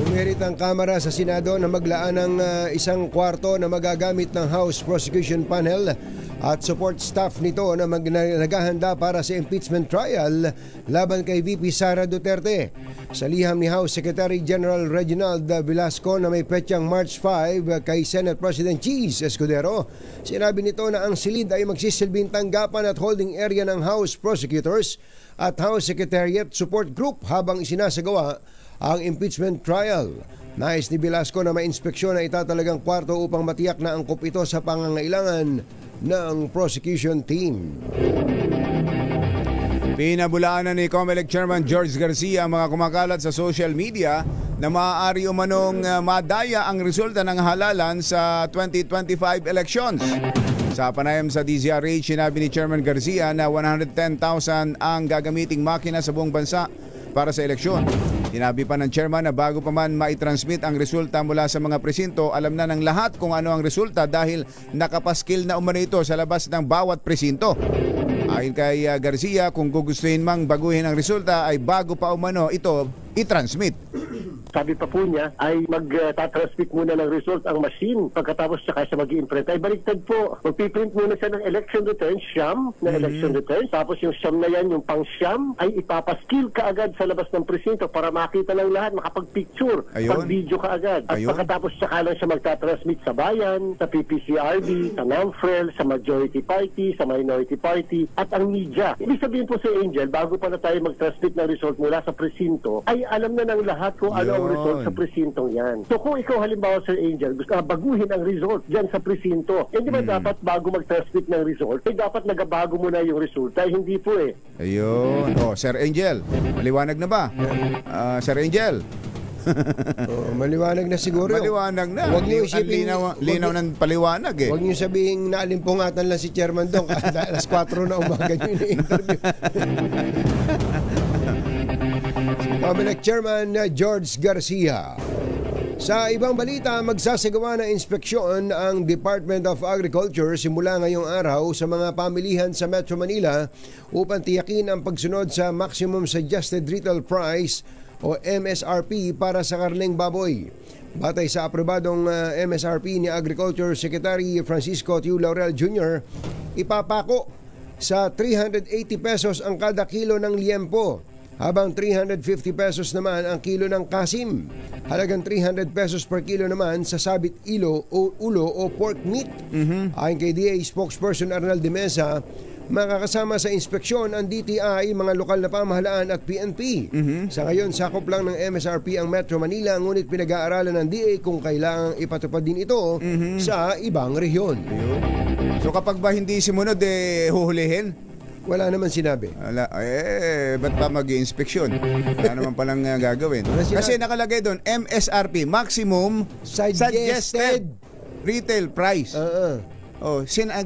Umirit ang Kamara sa Senado na maglaan ng isang kwarto na magagamit ng House Prosecution Panel at support staff nito na naghahanda para sa impeachment trial laban kay VP Sara Duterte. Sa liham ni House Secretary General Reginald Velasco na may petsang March 5 kay Senate President Cheese Escudero, sinabi nito na ang silid ay magsisilbing tanggapan at holding area ng House Prosecutors at House Secretariat Support Group habang isinasagawa ang impeachment trial. Nais ni Velasco na may inspeksyon na itatalagang kwarto upang matiyak na angkop ito sa pangangailangan ng prosecution team. Pinabulaanan ni COMELEC Chairman George Garcia ang mga kumakalat sa social media na maaari umanong madaya ang resulta ng halalan sa 2025 elections. Sa panayam sa DZRH, sinabi ni Chairman Garcia na 110,000 ang gagamiting makina sa buong bansa para sa eleksyon. Sinabi pa ng chairman na bago pa man maitransmit ang resulta mula sa mga presinto, alam na ng lahat kung ano ang resulta dahil nakapaskil na umano ito sa labas ng bawat presinto. Ayon kay Garcia, kung gugustuhin mang baguhin ang resulta ay bago pa umano ito i-transmit. Sabi pa po niya ay mag-transmit muna ng result ang machine pagkatapos saka siya mag-i-imprint. Ay baliktad po. Magpiprint muna siya ng election returns, siyam na election returns. Tapos yung siyam na yan, yung pang-siyam, ay ipapaskill ka agad sa labas ng presinto para makita ng lahat, makapag-picture, pag-video ka agad. At pagkatapos saka lang siya magta-transmit sa bayan, sa PPCRB, sa NAMFREL, sa majority party, sa minority party, at ang media. Ibig sabihin po sa Angel, bago pa na tayo mag-transmit ng result mula sa presinto, ay alam na ng lahat kung ano ang result sa presintong yan. So kung ikaw halimbawa Sir Angel, gusto baguhin ang result dyan sa presinto, hindi ba dapat bago mag-transmit ng result, ay dapat nagabago muna yung resulta? Hindi po Ayun. Sir Angel, maliwanag na ba? Sir Angel? Maliwanag na siguro. Maliwanag na. Huwag niyo isipin, linaw ng paliwanag Huwag niyo sabihin na alimpungatan lang si Chairman Dong alas 4 na umaga niyo na-interview. COMELEC Chairman George Garcia. Sa ibang balita, magsasagawa ng inspeksyon ang Department of Agriculture simula ngayong araw sa mga pamilihan sa Metro Manila upang tiyakin ang pagsunod sa Maximum Suggested Retail Price o MSRP para sa karneng baboy. Batay sa aprobadong MSRP ni Agriculture Secretary Francisco Tiu Laurel Jr., ipapako sa 380 pesos ang kada kilo ng liempo, habang 350 pesos naman ang kilo ng kasim. Halagang 300 pesos per kilo naman sa sabit ulo o pork meat. Ayon kay DA spokesperson Arnal de Mesa, makakasama sa inspeksyon ang DTI, mga lokal na pamahalaan at PNP. Sa ngayon, sakop lang ng MSRP ang Metro Manila, ngunit pinag-aaralan ng DA kung kailangang ipatupad din ito sa ibang rehiyon. So kapag ba hindi simunod, huhulihin? Wala naman sinabi. Ba't pa mag-i-inspeksyon? Wala naman palang gagawin. Kasi nakalagay doon, MSRP, Maximum Suggested Retail Price.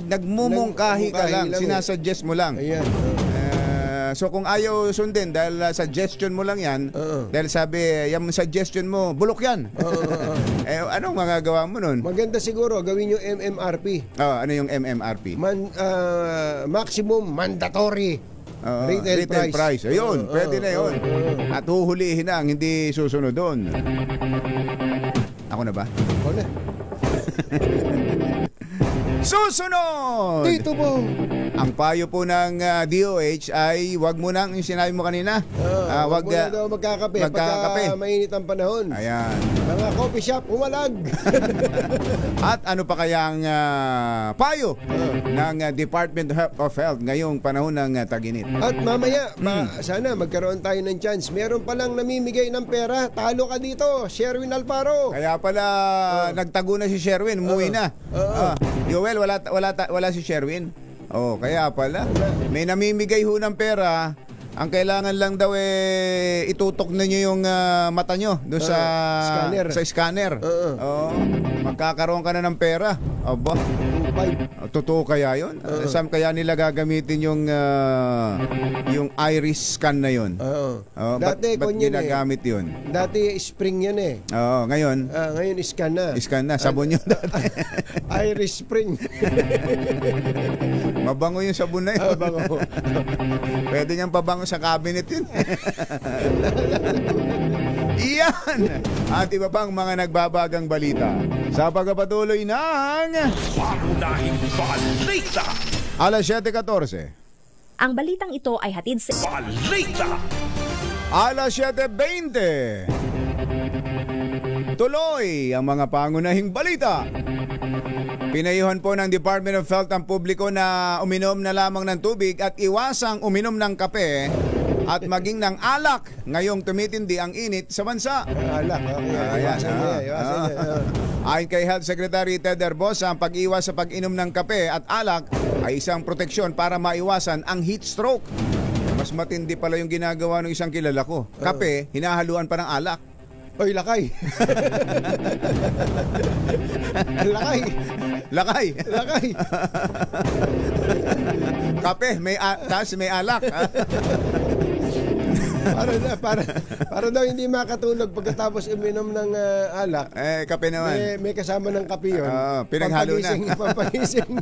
Nagmumungkahi ka lang, sinasuggest mo lang. So kung ayaw sundin dahil suggestion mo lang yan, dahil sabi, yung suggestion mo, bulok yan. Anong magagawa mo nun? Maganda siguro, gawin yung MMRP. Ano yung MMRP? Maximum Mandatory Retail Price. Ayun, pwede na yun. At huhulihin na ang hindi susunod doon. Ako na ba? Ako na. Susunod! Dito po! Ang payo po ng DOH ay wag mo nang yung sinabi mo kanina. Wag mo na daw magkakape pagka mainit ang panahon. Ayan. Mga coffee shop, umalag. At ano pa kayang payo ng Department of Health ngayong panahon ng tag-init? At mamaya, sana magkaroon tayo ng chance. Meron palang namimigay ng pera. Talo ka dito, Sherwin Alfaro. Kaya pala nagtago na si Sherwin, umuwi na. Joel, wala si Sherwin. Kaya pala. May namimigay ho ng pera Ang kailangan lang daw itutok na nyo yung mata nyo doon sa scanner. Sa scanner. Oo. Magkakaroon ka na ng pera. Aba. Totoo kaya yun? Saan kaya nila gagamitin yung iris scan na yun? Dati, ba't ginagamit yun? Dati spring yun eh. Oo, ngayon? Ngayon scan na. Scan na, sabon yun dati. Iris spring. Mabango yung sabon na yun. Mabango. Pwede niyang pabango sa cabinet yun. Iyan! At iba pang mga nagbabagang balita sa pagpapatuloy ng Pangunahing balita. Alas 7:14. Ang balitang ito ay hatid sa Balita. Alas 7:20. Tuloy ang mga pangunahing balita. Pinayuhan po ng Department of Health ang publiko na uminom na lamang ng tubig at iwasang uminom ng kape at maging ng alak ngayong tumitindi ang init sa bansa. Alak, okay. Ayon kay Health Secretary Ted Herbosa, ang pag-iwas sa pag-inom ng kape at alak ay isang proteksyon para maiwasan ang heat stroke. Mas matindi pala yung ginagawa ng isang kilala ko. Kape, hinahaluan pa ng alak. Oy, lakay. Lakay. Lakay. Lakay. Kape, may alak. Para daw hindi makatulog pagkatapos uminom ng alak. Kape naman. May kasama ng kape yun. Pinaghalo na. Pampagising.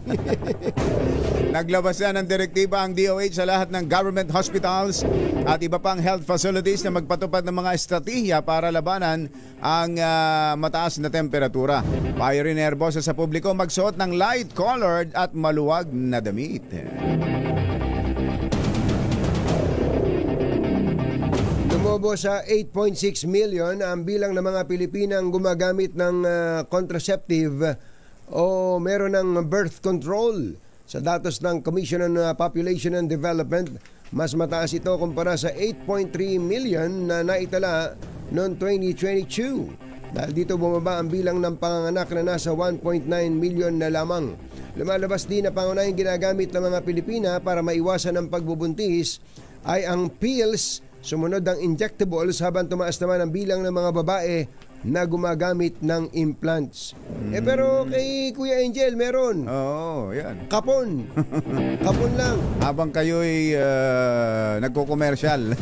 Naglabas na ng direktiba ang DOH sa lahat ng government hospitals at iba pang health facilities na magpatupad ng mga estratehiya para labanan ang mataas na temperatura. Payo rin Herbosa sa publiko magsuot ng light-colored at maluwag na damit. Lumobo sa 8.6 million ang bilang ng mga Pilipinang gumagamit ng contraceptive o meron ng birth control. Sa datos ng Commission on Population and Development, mas mataas ito kumpara sa 8.3 million na naitala noong 2022. Dahil dito bumaba ang bilang ng panganganak na nasa 1.9 million na lamang. Lumalabas din na pangunahing ginagamit ng mga Pilipina para maiwasan ang pagbubuntis ay ang pills, sumunod ang injectables habang tumaas naman ang bilang ng mga babae na gumagamit ng implants. Pero kay Kuya Angel meron. Oo, yan. Kapon. Kapon lang. Habang kayo'y nagko-commercial.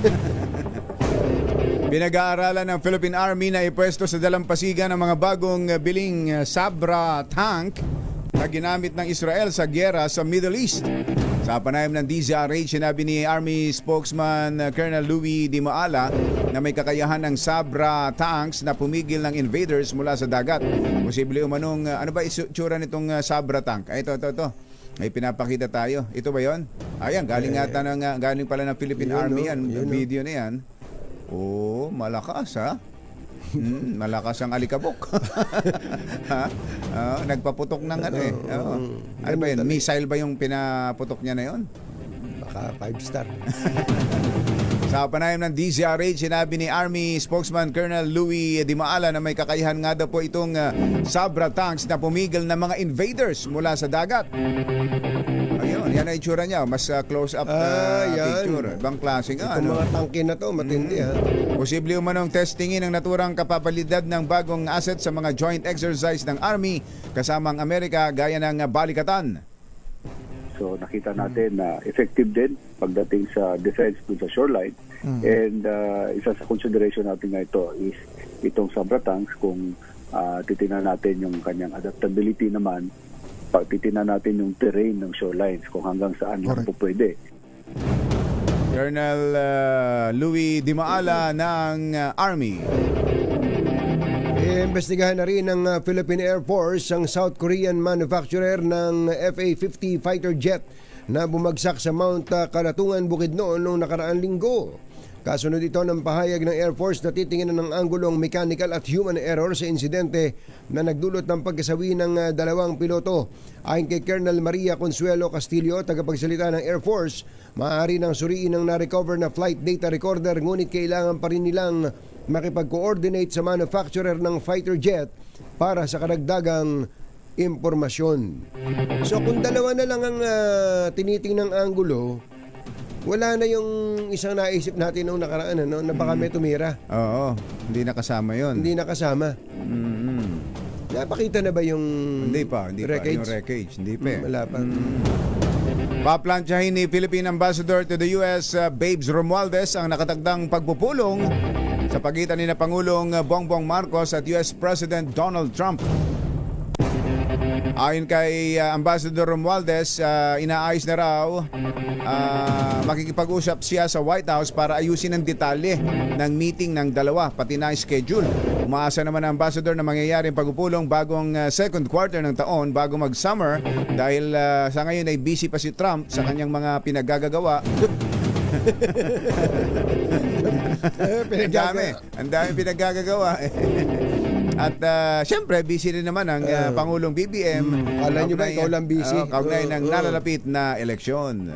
Pinag-aaralan ng Philippine Army na ipwesto sa dalampasigan ng mga bagong biling Sabra tank na ginamit ng Israel sa gyera sa Middle East. Sa panayam ng DZRH, sinabi ni Army spokesman Colonel Louis Di Maala na may kakayahan ng Sabra tanks na pumigil ng invaders mula sa dagat. Posible umanong, ano ba itsura nitong Sabra tank? Ito. May pinapakita tayo. Ito ba yon? Ayan, galing pala ng Philippine Army yan. Video na yan. Oh, malakas ha? Malakas ang alikabok. Nagpaputok ng ano eh. Ano ba yun? Missile ba yung pinaputok niya na yun? Baka 5-star. Sa panayam ng DZRH, sinabi ni Army spokesman Colonel Louis Di Maala na may kakayahan nga daw po itong Sabra tanks na pumigil ng mga invaders mula sa dagat. Ayun, yan ang itsura niya. Mas close up picture. Ibang klase nga. Itong mga tangke na to, matindi ha. Posible umanong testingin ang naturang kapabilidad ng bagong asset sa mga joint exercise ng Army kasama ang Amerika gaya ng Balikatan. So nakita natin na effective din pagdating sa defense dun sa shoreline. And isa sa consideration natin nga ito is itong Sabra tanks kung titingnan natin yung kanyang adaptability naman, titingnan natin yung terrain ng shorelines kung hanggang saan lang po pwede. Colonel Louis Di Maala ng Army. Iimbestigahan na rin ng Philippine Air Force ang South Korean manufacturer ng FA-50 fighter jet na bumagsak sa Mount Kalatungan, Bukidnon noong nakaraang linggo. Kasunod ito ng pahayag ng Air Force na titingnan ng anggulong mechanical at human error sa insidente na nagdulot ng pagkasawi ng dalawang piloto. Ayon kay Colonel Maria Consuelo Castillo, tagapagsalita ng Air Force, maaari nang suriin ang na-recover na flight data recorder ngunit kailangan pa rin nilang makipag-coordinate sa manufacturer ng fighter jet para sa karagdagang impormasyon. So kung dalawa na lang ang tinitingnang anggulo, Wala na yung isang naisip natin noong nakaraan, na baka may tumira. Oo, hindi nakasama yon. Hindi nakasama. Napakita na ba yung Hindi pa wreckage? yung wreckage. Hindi pa. Wala pa. Paplantsahin ni Philippine Ambassador to the US, Babes Romualdez, ang nakatagdang pagpupulong sa pagitan ni na Pangulong Bongbong Marcos at US President Donald Trump. Ayon kay Ambassador Romualdez, inaayos na raw makikipag-usap siya sa White House para ayusin ang detalye ng meeting ng dalawa, pati na schedule. Umaasa naman ang Ambassador na mangyayari ang pagpupulong bagong second quarter ng taon bago mag-summer dahil sa ngayon ay busy pa si Trump sa kanyang mga pinaggagawa. Ang dami pinaggagawa. At syempre busy rin naman ang Pangulong BBM. Alam nyo ba ikaw lang busy? Kaugnay ng nalalapit na eleksyon.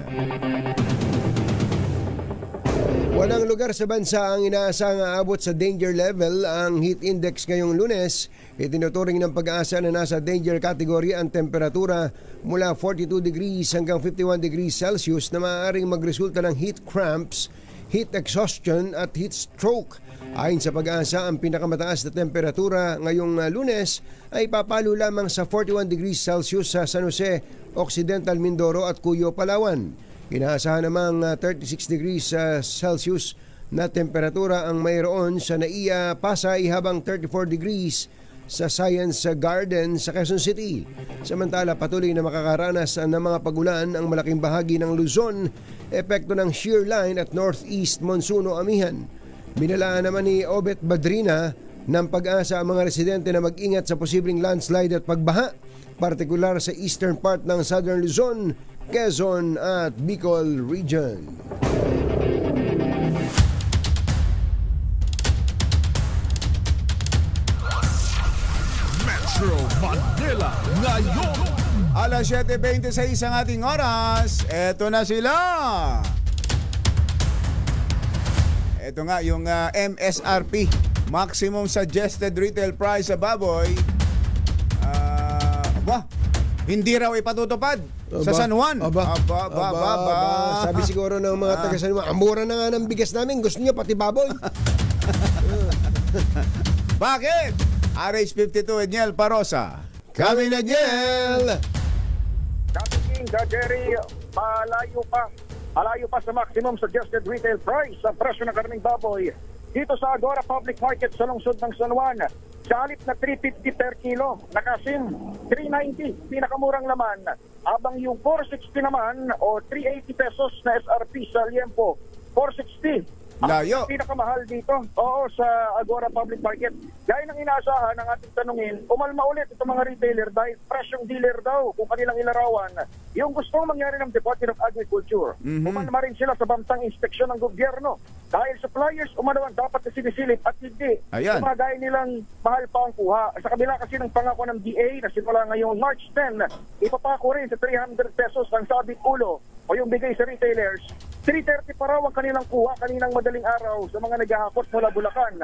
Walang lugar sa bansa ang inaasang aabot sa danger level ang heat index ngayong Lunes. Itinuturing ng Pag-asa na nasa danger category ang temperatura mula 42 degrees hanggang 51 degrees Celsius na maaaring magresulta ng heat cramps, heat exhaustion at heat stroke. Ayon sa Pag-asa, ang pinakamataas na temperatura ngayong Lunes ay papalo lamang sa 41 degrees Celsius sa San Jose, Occidental Mindoro at Cuyo, Palawan. Inaasahan namang 36 degrees Celsius na temperatura ang mayroon sa Naiya, Pasay habang 34 degrees sa Science Garden sa Quezon City. Samantala, patuloy na makakaranas ng mga pagulan ang malaking bahagi ng Luzon, epekto ng shear line at northeast monsoon o amihan. Binalaan naman ni Obet Badrina ng Pag-asa ang mga residente na mag-ingat sa posibleng landslide at pagbaha, partikular sa eastern part ng Southern Luzon, Quezon at Bicol region. Metro Manila ngayon. Alas 7:26 ang ating oras. Eto na sila. Ito nga yung MSRP, Maximum Suggested Retail Price sa baboy. Hindi raw ipatutupad sa San Juan. Aba. Sabi siguro ng mga taga San Juan, ang mura na nga ng bigas namin, gusto niyo pati baboy. Bakit? RH52 Edniel Parosa. Kami na Edniel! Kaping Jerry, malayo pa sa maximum suggested retail price sa presyo ng karning baboy dito sa Agora Public Market sa lungsod ng San Juan. Sa halip na 350 per kilo, nakasim 390, pinakamurang laman. Habang yung 460 naman o 380 pesos na SRP sa liempo, 460. Layo. Pinakamahal dito, sa Agora Public Market. Gaya ng inaasahan ng ating tanungin, umalma ulit itong mga retailer dahil presyong dealer daw kung kanilang ilarawan yung gustong mangyari ng Department of Agriculture. Umalma rin sila sa bantang inspeksyon ng gobyerno dahil suppliers umanawan dapat na sinisilip at hindi. Ayan. Gaya nilang mahal pa ang kuha. Sa kabila kasi ng pangako ng DA na simula ngayong March 10, ipapako rin sa 300 pesos ang sabit ulo o yung bigay sa retailers. 330 pa raw ang kanilang kuha kaninang madaling araw sa mga naghahakot mula Bulacan.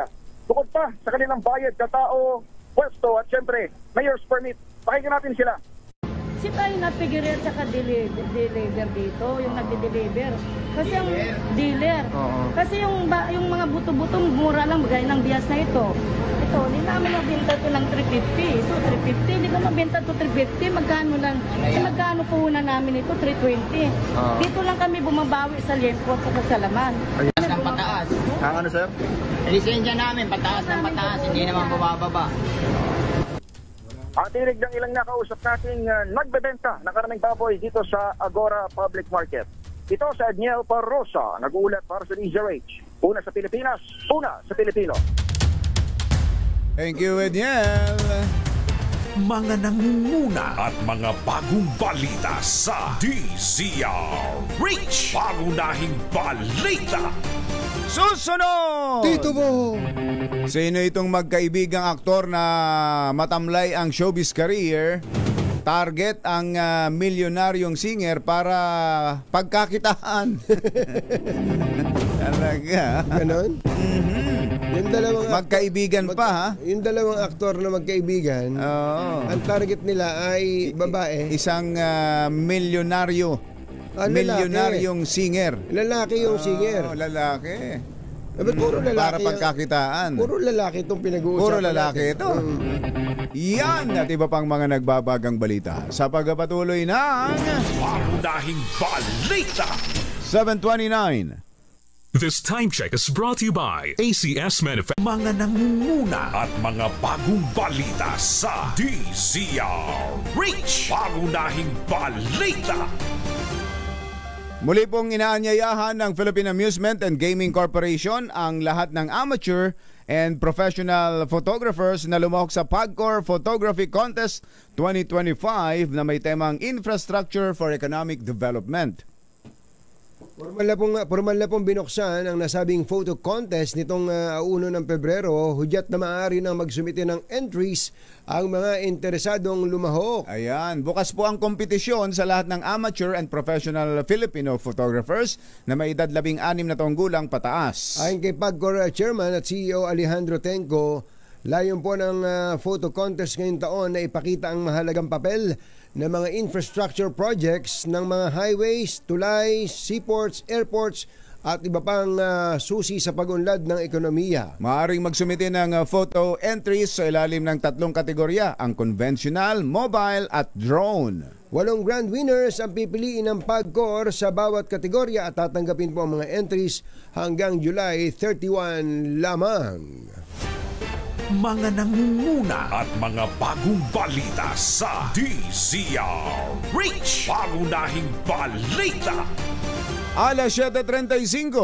Bukod pa sa kanilang bayad sa tao, pwesto at syempre, mayor's permit. Pakinggan natin sila. Si tayo napigirir sa deliver dito, yung nagde-deliver. Kasi ang dealer. Kasi yung mga buto-buto mura lang gaya ng bias na ito. Ito, hindi namin mabenta ito ng 350. Ito 350, hindi ko mabenta ito 350. Magkano lang? Magkano puhunan namin ito? 320. Dito lang kami bumabawi sa liempo at sa kasalaman. Pataas ng pataas. Ano sir? Lisensya namin, pataas ng pataas. Hindi naman bumababa. Atinig ng ilang nakausap nating nagbebenta ng karning baboy dito sa Agora Public Market. Ito sa Edniel Parosa, nag-uulat para sa DZRH. Una sa Pilipinas, una sa Pilipino. Thank you, Edniel. Mga nangunguna at mga bagong balita sa DZRH. Pangunahing balita. Susunod! Tito Bo! Sino itong magkaibigang aktor na matamlay ang showbiz career? Target ang milyonaryong singer para pagkakitaan. Talaga. Ganon? Yung dalawang magkaibigan pa ha? Yung dalawang aktor na magkaibigan, ang target nila ay babae. Isang milyonaryo Milyonaryong singer. Lalaki yung singer. Lalaki. Ba't puro lalaki? Para pagkakitaan. Puro lalaki itong pinag-uusapan. Puro lalaki ito. Yan at iba pang mga nagbabagang balita sa pagpapatuloy ng Pangunahing balita. 7:29. This time check is brought to you by ACS Manufacturing. Mga nangunguna at mga bagong balita sa DZRH. Pangunahing balita. Muli pong inaanyayahan ng Philippine Amusement and Gaming Corporation ang lahat ng amateur and professional photographers na lumahok sa PAGCOR Photography Contest 2025 na may temang Infrastructure for Economic Development. Formal na pong binuksan ang nasabing photo contest nitong 1 ng Pebrero, hudyat na maaari nang magsumite ng entries ang mga interesadong lumahok. Ayan, bukas po ang kompetisyon sa lahat ng amateur and professional Filipino photographers na may edad 16 na taong gulang pataas. Ayon kay PAGCOR Chairman at CEO Alejandro Tenco, layon po ng photo contest ngayong taon na ipakita ang mahalagang papel ng mga infrastructure projects ng mga highways, tulay, seaports, airports at iba pang susi sa pag-unlad ng ekonomiya. Maaaring magsumite ng photo entries sa ilalim ng 3 kategorya, ang conventional, mobile at drone. 8 grand winners ang pipiliin ng PAGCOR sa bawat kategorya at tatanggapin po ang mga entries hanggang July 31 lamang. Mga nangunguna at mga bagong balita sa DZRH. Pangunahing balita. Alas 7:35.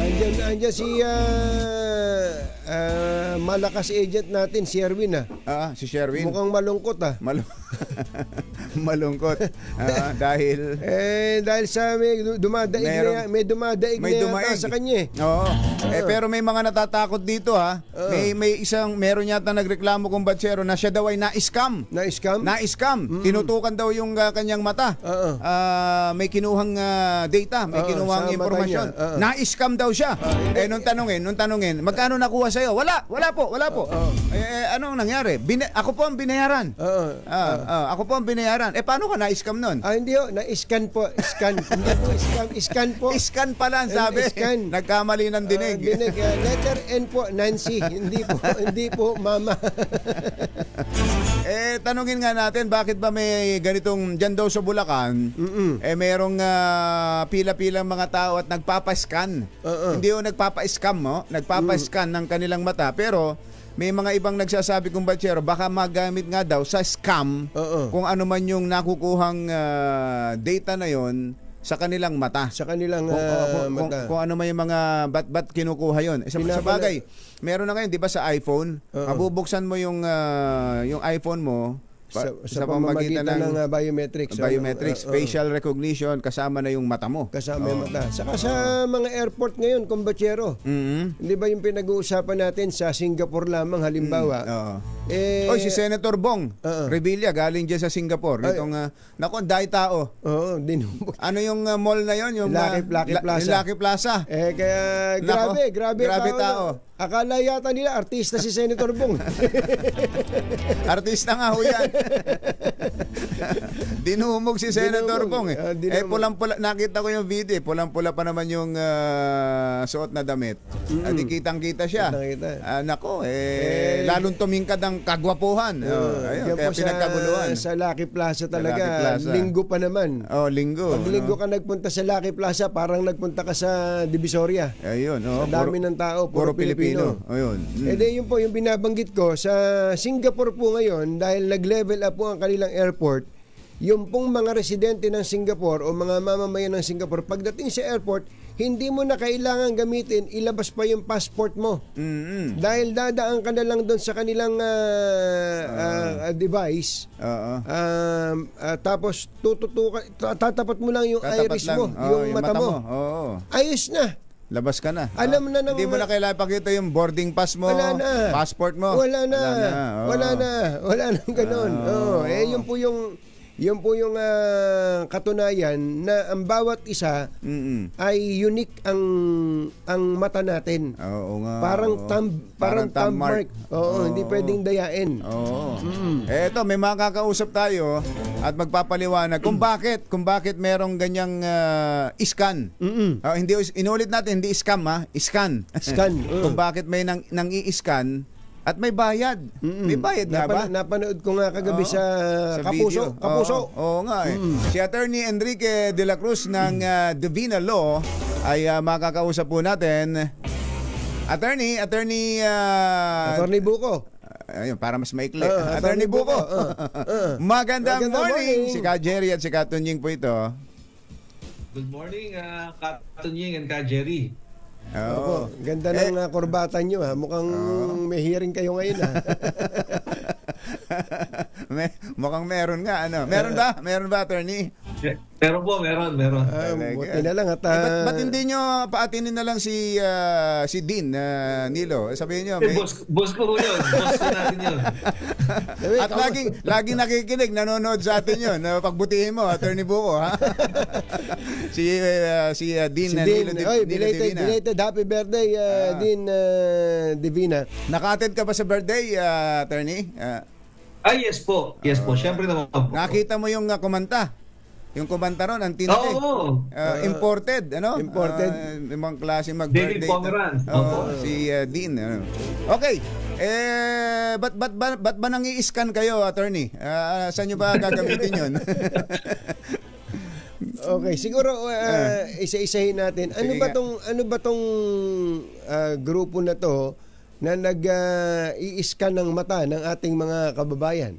Andiyan si malakas agent natin, si Erwin. Si Sherwin. Mukhang malungkot malungkot. Dahil dahil sa may dumadaig na sa kanya. Oo. Pero may mga natatakot dito meron yata nagreklamo kung batsero na siya daw ay na-scam. Na-scam. Tinutukan daw yung kanyang mata. May kinuhang data, may kinuhang impormasyon. Na-scam daw siya. Nung tanungin, magkano nakuha sa'yo? Wala po. Anong nangyari? Ako po ang binayaran. Ako po ang binayaran. Paano ka na-scam nun? Hindi na-scan po. Hindi po scan po. Scan pala ang sabi. Nagkamali ng dinig. Letter N po, Nancy. Hindi po mama. Tanungin nga natin, bakit ba may ganitong dyan daw sa Bulacan, merong pila-pilang mga tao at nagpapascan. Hindi yung nagpapa-scam, nagpapa-scan ng kanilang mata. Pero may mga ibang nagsasabi kung batsero, baka magamit nga daw sa scam kung ano man yung nakukuhang data na yon sa kanilang mata. Sa kanilang mata. Kung ano man yung mga ba't kinukuha yon. Sa bagay, meron na ngayon, di ba sa iPhone, mabubuksan mo yung iPhone mo, sa pamamagitan ng biometrics. Facial recognition, kasama na yung mata mo. Kasama yung mata. Saka sa mga airport ngayon, kumbatsero. Hindi ba yung pinag-uusapan natin sa Singapore lamang, halimbawa? Si Senator Bong Revilla, galing dyan sa Singapore. Itong, dahil tao. Ano yung mall na yon? Yung Lucky Plaza. Lucky Plaza. Kaya grabe tao. Akala yata nila artista si Senator Bong. Artista nga ho yan. Dinumog si Senator Bong. Pulang-pula, nakita ko yung video. Pulang-pula pa naman yung suot na damit. Kitang-kita siya. Lalong tumingkad ang kagwapuhan. Kaya pinagkaguluhan. Sa Lucky Plaza talaga. Linggo pa naman. Linggo. Pag linggo ka nagpunta sa Lucky Plaza, parang nagpunta ka sa Divisoria. Ayun. Sa dami ng tao. Puro Pilipino. Ayun. Yun po yung binabanggit ko sa Singapore po ngayon, dahil nag-level up po ang kanilang airport. Yung pong mga residente ng Singapore o mga mamamayan ng Singapore, pagdating sa airport, hindi mo na kailangan gamitin, ilabas pa yung passport mo. Dahil dadaan ka na lang doon sa kanilang device. Tapos tatapat mo lang yung iris mo, yung mata mo. Ayos na. Labas ka na. Alam na hindi mo na kailangan pakita yung boarding pass mo, passport mo. Wala na. Wala nang ganun. Yun po yung Yun po yung katunayan na ang bawat isa ay unique ang mata natin. Oo nga. Parang thumb mark. Oo, hindi pwedeng dayain. Oo. Eto, may makakausap tayo at magpapaliwanag kung bakit merong ganyang scan. Hindi inulit natin, hindi scam scan. Scan. Kung bakit may nang i-scan at may bayad. May bayad nga ba? Napanood ko nga kagabi sa Kapuso. Kapuso. Oo nga eh. Si Attorney Enrique de la Cruz ng Divina Law ay makakausap po natin. Attorney Buko. Ayun, para mas maikli. Attorney Buko. Magandang morning. Si Ka Jerry at si Ka Tunying po ito. Good morning, Ka Tunying and Ka Jerry. Oo. Ganda ng korbata nyo ha. Mukhang may hearing kayo ngayon ha. Mukhang meron nga. Meron ba? Meron ba, Attorney? Meron po, meron. Buti na lang at... ba't hindi nyo paatinin na lang si Dean Nilo? Sabihin nyo. Boss ko yun. Boss ko natin yun. At laging nakikinig, nanonood sa atin yun. Pagbutihin mo, Attorney Buko, ha? si Dean Nilo belated happy birthday, Dean Divina. Naka-attend ka ba sa birthday, Attorney? Yes po. Siyempre naman po. Nakita mo yung kumanta? Yung kumanta ron, ang tindi. Imported, ano? Imported. Ibang klase mag-birthday. David Pomeran. Si Dean. Okay. Ba't ba nang i-scan kayo, Attorney? Saan nyo ba gagamitin yun? Okay, siguro isa-isahin natin. Ano ba tong grupo na to na nag-i-scan ng mata ng ating mga kababayan?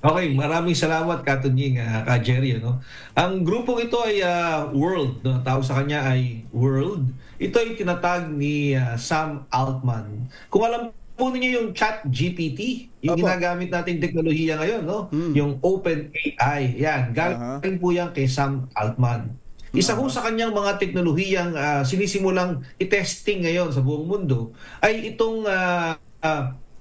Okay, maraming salamat Ka Tunying, Ka Jerry, ano? Ang grupong ito ay World, no? Tawag sa kanya ay World. Ito ay tinatag ni Sam Altman. Kung alam po niyo yung ChatGPT, yung ginagamit nating teknolohiya ngayon, no? Yung OpenAI. Yan, galing po yan kay Sam Altman. Isa po sa kanyang mga teknolohiyang sinisimulang i-testing ngayon sa buong mundo ay itong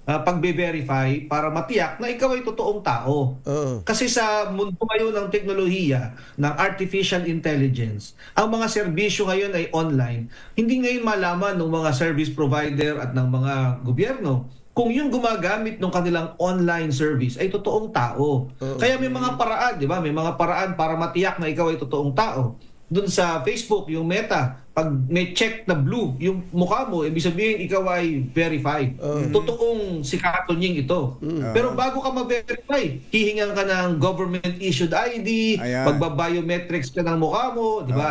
pagbe-verify para matiyak na ikaw ay totoong tao. Kasi sa mundo ngayon ng teknolohiya, ng artificial intelligence, ang mga serbisyo ngayon ay online. Hindi ngayon malaman ng mga service provider at ng mga gobyerno kung yung gumagamit ng kanilang online service ay totoong tao. Kaya may mga paraan, di ba? May mga paraan para matiyak na ikaw ay totoong tao. Doon sa Facebook, yung Meta, pag may check na blue yung mukha mo, ibig sabihin ikaw ay verified. Totoong si Ka Tunying ito. Pero bago ka ma-verify, hihingan ka ng government-issued ID, magbabiometrics ka ng mukha mo, di ba?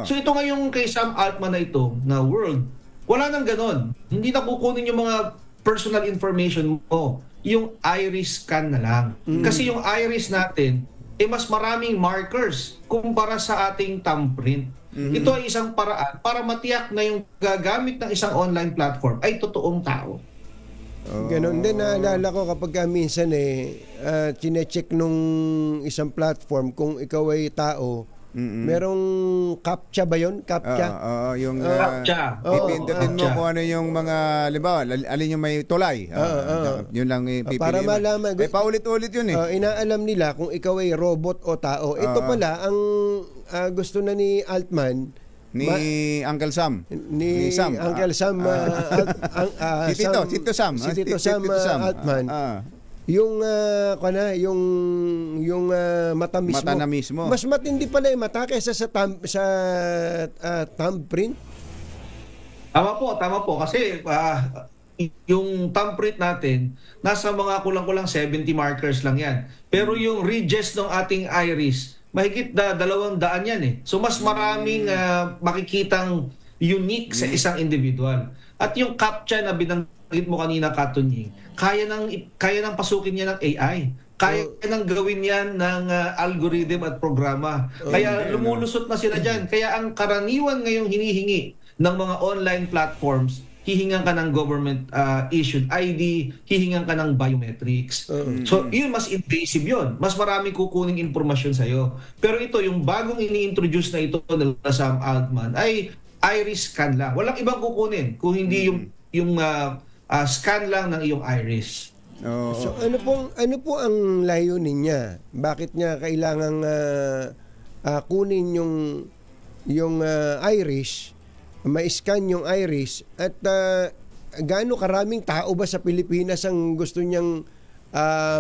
So ito ngayong kay Sam Altman na ito, na World, wala nang ganon. Hindi na kukunin yung mga personal information mo. Yung iris scan na lang. Kasi yung iris natin, mas maraming markers kumpara sa ating thumbprint. Ito ay isang paraan para matiyak na yung gagamit ng isang online platform ay totoong tao. Ganon din, naalala ko kapag minsan chinecheck nung isang platform kung ikaw ay tao, merong CAPTCHA ba yun? CAPTCHA? Yung CAPTCHA. Ipindutin mo kung ano yung mga, halimbawa, alin yung may tulay. Yun lang pipiliin. Para malaman. Paulit-ulit yun inaalam nila kung ikaw ay robot o tao. Ito pala, ang gusto na ni Altman, ni Uncle Sam. Ni Sam. Uncle Sam. Si Tito Sam. Si Tito Sam Altman. Yung mata mismo. Mata na mismo. Mas matindi pala yung mata kaysa sa thumbprint. Tama po kasi yung thumbprint natin nasa mga kulang-kulang 70 markers lang yan. Pero yung ridges ng ating iris, mahigit 200 yan . So mas maraming makikitang unique sa isang individual. At yung CAPTCHA na binanggit mo kanina, Ka Tunying, kaya nang pasukin niya ng AI. Kaya nang gawin yan ng algorithm at programa. Kaya lumulusot na sila dyan. Kaya ang karaniwan ngayong hinihingi ng mga online platforms, hihingan ka ng government issued ID, hihingan ka ng biometrics. So, yun mas invasive yun. Mas maraming kukuning informasyon sa'yo. Pero ito, yung bagong ini-introduce na ito ng Sam Altman ay iris scan lang. Walang ibang kukunin kung hindi yung scan lang ng iyong iris. So ano po ang layunin niya? Bakit niya kailangang kunin yung iris, ma-scan yung iris, at gaano karaming tao ba sa Pilipinas ang gusto niyang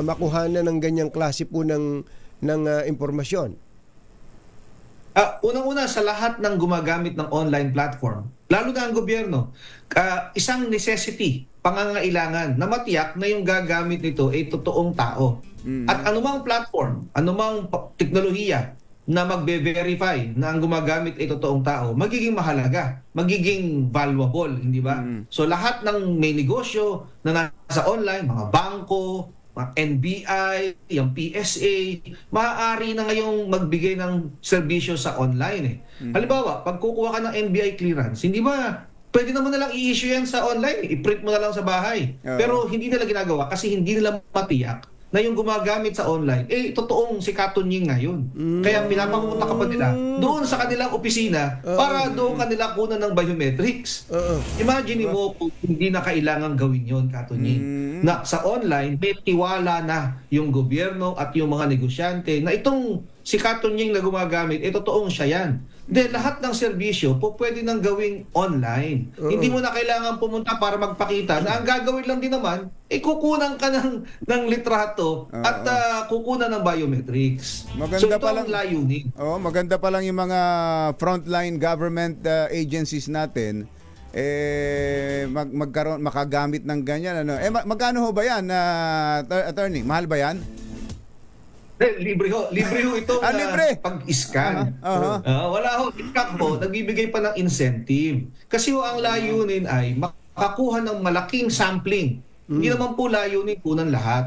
makuhanan ng ganyang klase po ng impormasyon? Unang-una, sa lahat ng gumagamit ng online platform, lalo na ang gobyerno, isang necessity, pangangailangan na matiyak na yung gagamit nito ay totoong tao. At anumang platform, anumang teknolohiya na magbe-verify na ang gumagamit ay totoong tao, magiging mahalaga, magiging valuable, hindi ba? So lahat ng may negosyo na nasa online, mga bangko, mga NBI, yung PSA, maaari na ngayong magbigay ng serbisyo sa online. Halimbawa, pag kukuha ka ng NBI clearance, hindi ba pwede naman nalang i-issue yan sa online, i-print mo na lang sa bahay. Pero hindi nila ginagawa kasi hindi nila matiyak na yung gumagamit sa online, totoong si Katunying ngayon. Kaya pinapapunta ka pa nila doon sa kanilang opisina para doon kanila kunan ng biometrics. Imagine mo kung hindi na kailangan gawin yon, Katunying. Na sa online, may tiwala na yung gobyerno at yung mga negosyante na itong si Katunying na gumagamit, totoong siya yan. Then lahat ng serbisyo po pwede nang gawing online. Hindi mo na kailangan pumunta para magpakita na ang gagawin lang din naman, kukunan ka ng litrato at kukunan ng biometrics. Maganda so ito pa lang, ang layunin. Maganda pa lang yung mga frontline government agencies natin makagamit ng ganyan. Magkano ho ba yan, attorney? Mahal ba yan? Libre ho itong pag-scan. Wala ho, in fact po, nagbibigay pa ng incentive. Kasi ho, ang layunin ay makakuha ng malaking sampling. Hindi naman po layunin po ng lahat.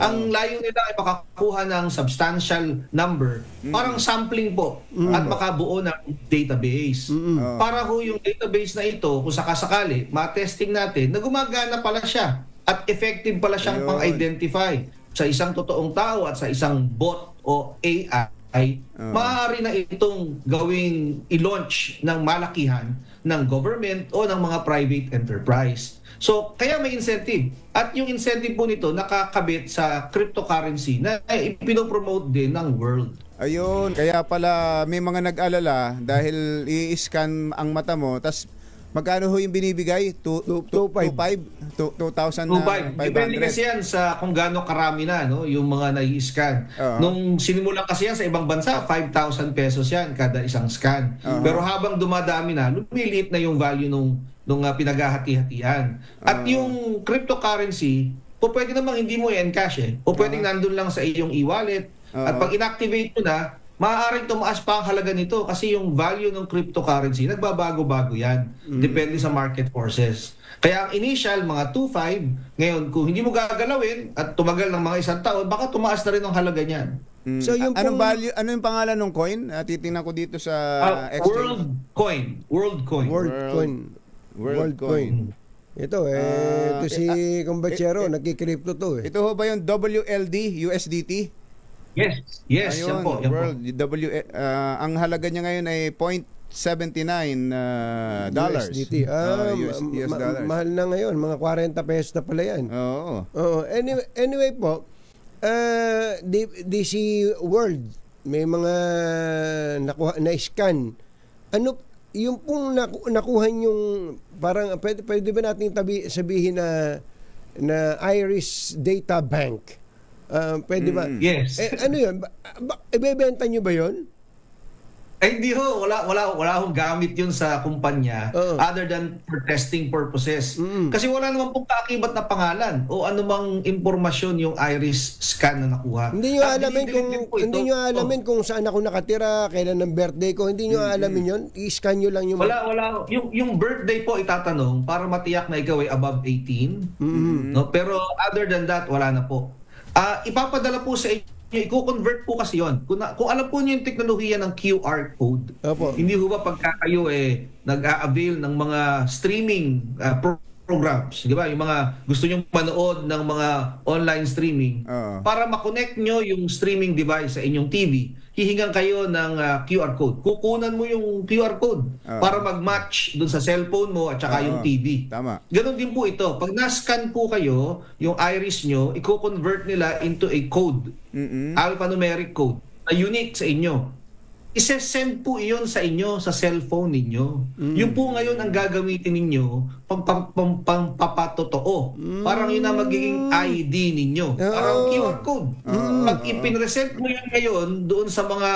Ang layunin nila ay makakuha ng substantial number, parang sampling po, at makabuo ng database. Para ho yung database na ito, kung sakasakali, ma-testing natin na gumagana pala siya at effective pala siyang pang-identify sa isang totoong tao at sa isang bot o AI, maaari na itong gawing i-launch ng malakihan ng government o ng mga private enterprise. So, kaya may incentive. At yung incentive po nito nakakabit sa cryptocurrency na ipinopromote din ng world. Ayun, kaya pala may mga nag-alala dahil i-scan ang mata mo, tas magkano ho yung binibigay? 2,500? Depende kasi yan sa kung gaano karami na yung mga nai-scan. Nung sinimula kasi yan sa ibang bansa, 5,000 pesos yan kada isang scan. Pero habang dumadami na, lumiliit na yung value nung pinaghahati-hatian. At yung cryptocurrency, pwede namang hindi mo i-encash o pwedeng nandun lang sa iyong e-wallet. At pag inactivate mo na, maaaring tumaas pa ang halaga nito kasi yung value ng cryptocurrency, nagbabago-bago yan. Depende sa market forces. Kaya ang initial, mga 2.5, ngayon, kung hindi mo gagalawin at tumagal ng mga isang taon, baka tumaas na rin ang halaga niyan. So yung anong value, ano yung pangalan ng coin? Titingnan ko dito sa exchange. World coin. Ito ito si Kumbachero, nagki-crypto to . Ito ho ba yung WLD, USDT? Yes, ayun, yan po. Ang halaga niya ngayon ay $0.79 USDT. US dollars. Mahal na ngayon, mga 40 pesos na pala yan. Anyway po, DC World, may mga na-scan. Ano, yung pong nakuha yung, parang, pwede ba natin sabihin na Iris Data Bank? Pwede ba? Yes. Ano yun? Ibebenta nyo ba yun? Hindi ho. Wala akong gamit yun sa kumpanya other than for testing purposes. Kasi wala naman pong kaakibat na pangalan o anumang impormasyon yung iris scan na nakuha. Hindi nyo alamin kung saan ako nakatira, kailan ng birthday ko. Hindi nyo alamin yun. I-scan nyo lang yung... Wala. Yung birthday po itatanong para matiyak na ikaw ay above 18. No? Pero other than that, wala na po. Ipapadala po sa inyo, i-convert po kasi yon. Kung alam po niyo yung teknolohiya ng QR code, hindi ho ba pagka kayo nag-a-avail ng mga streaming programs, di ba? Yung mga gusto nyong manood ng mga online streaming, para makonect nyo yung streaming device sa inyong TV, hihingan kayo ng QR code. Kukunan mo yung QR code para mag-match dun sa cellphone mo at saka yung TV. Tama. Ganon din po ito. Pag na-scan po kayo, yung iris nyo, i-convert nila into a code, alphanumeric code, na unique sa inyo. Isesend po iyon sa inyo sa cellphone ninyo. Yung po ngayon ang gagamitin ninyo papatotoo. Parang yun ang magiging ID ninyo. Parang QR code. Pag ipinresent mo yan ngayon doon sa mga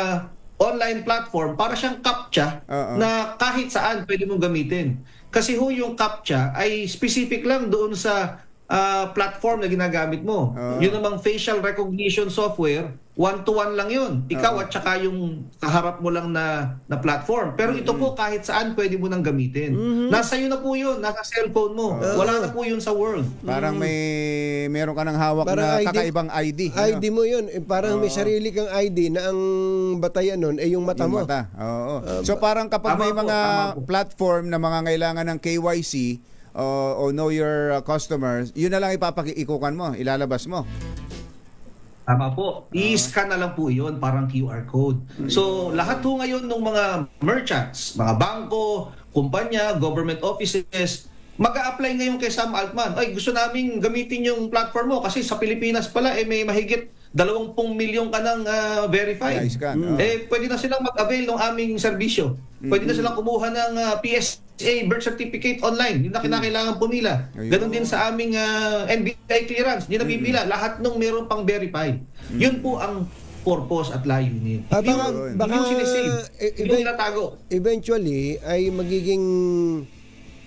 online platform, para siyang CAPTCHA na kahit saan pwede mong gamitin. Kasi yung CAPTCHA ay specific lang doon sa platform na ginagamit mo. Yun namang facial recognition software, one-to-one lang yun. Ikaw at saka yung kaharap mo lang na platform. Pero ito po kahit saan pwede mo nang gamitin. Nasa iyo na po yun, nasa cellphone mo. Wala na po yun sa world. Parang meron ka ng hawak na kakaibang ID. ID mo yun. Parang may sarili kang ID na ang batayan nun ay yung mata mo. So parang kapag may mga platform na mga kailangan ng KYC, o know your customers, yun na lang ikukan mo, ilalabas mo. Tama po. I-scan na lang po yun, parang QR code. So, lahat po ngayon ng mga merchants, mga bangko, kumpanya, government offices, mag-a-apply ngayon kay Sam Altman. Ay, gusto namin gamitin yung platform mo kasi sa Pilipinas pala, may mahigit 20 milyon ka ng verified. Pwede na silang mag-avail ng aming serbisyo. Pwede na silang kumuha ng PSA birth certificate online. Hindi na kinakailangan po nila. Ganon din sa aming NBI clearance. Hindi na pipila. Lahat nung meron pang verified. Yun po ang purpose at layunin. Baka eventually ay magiging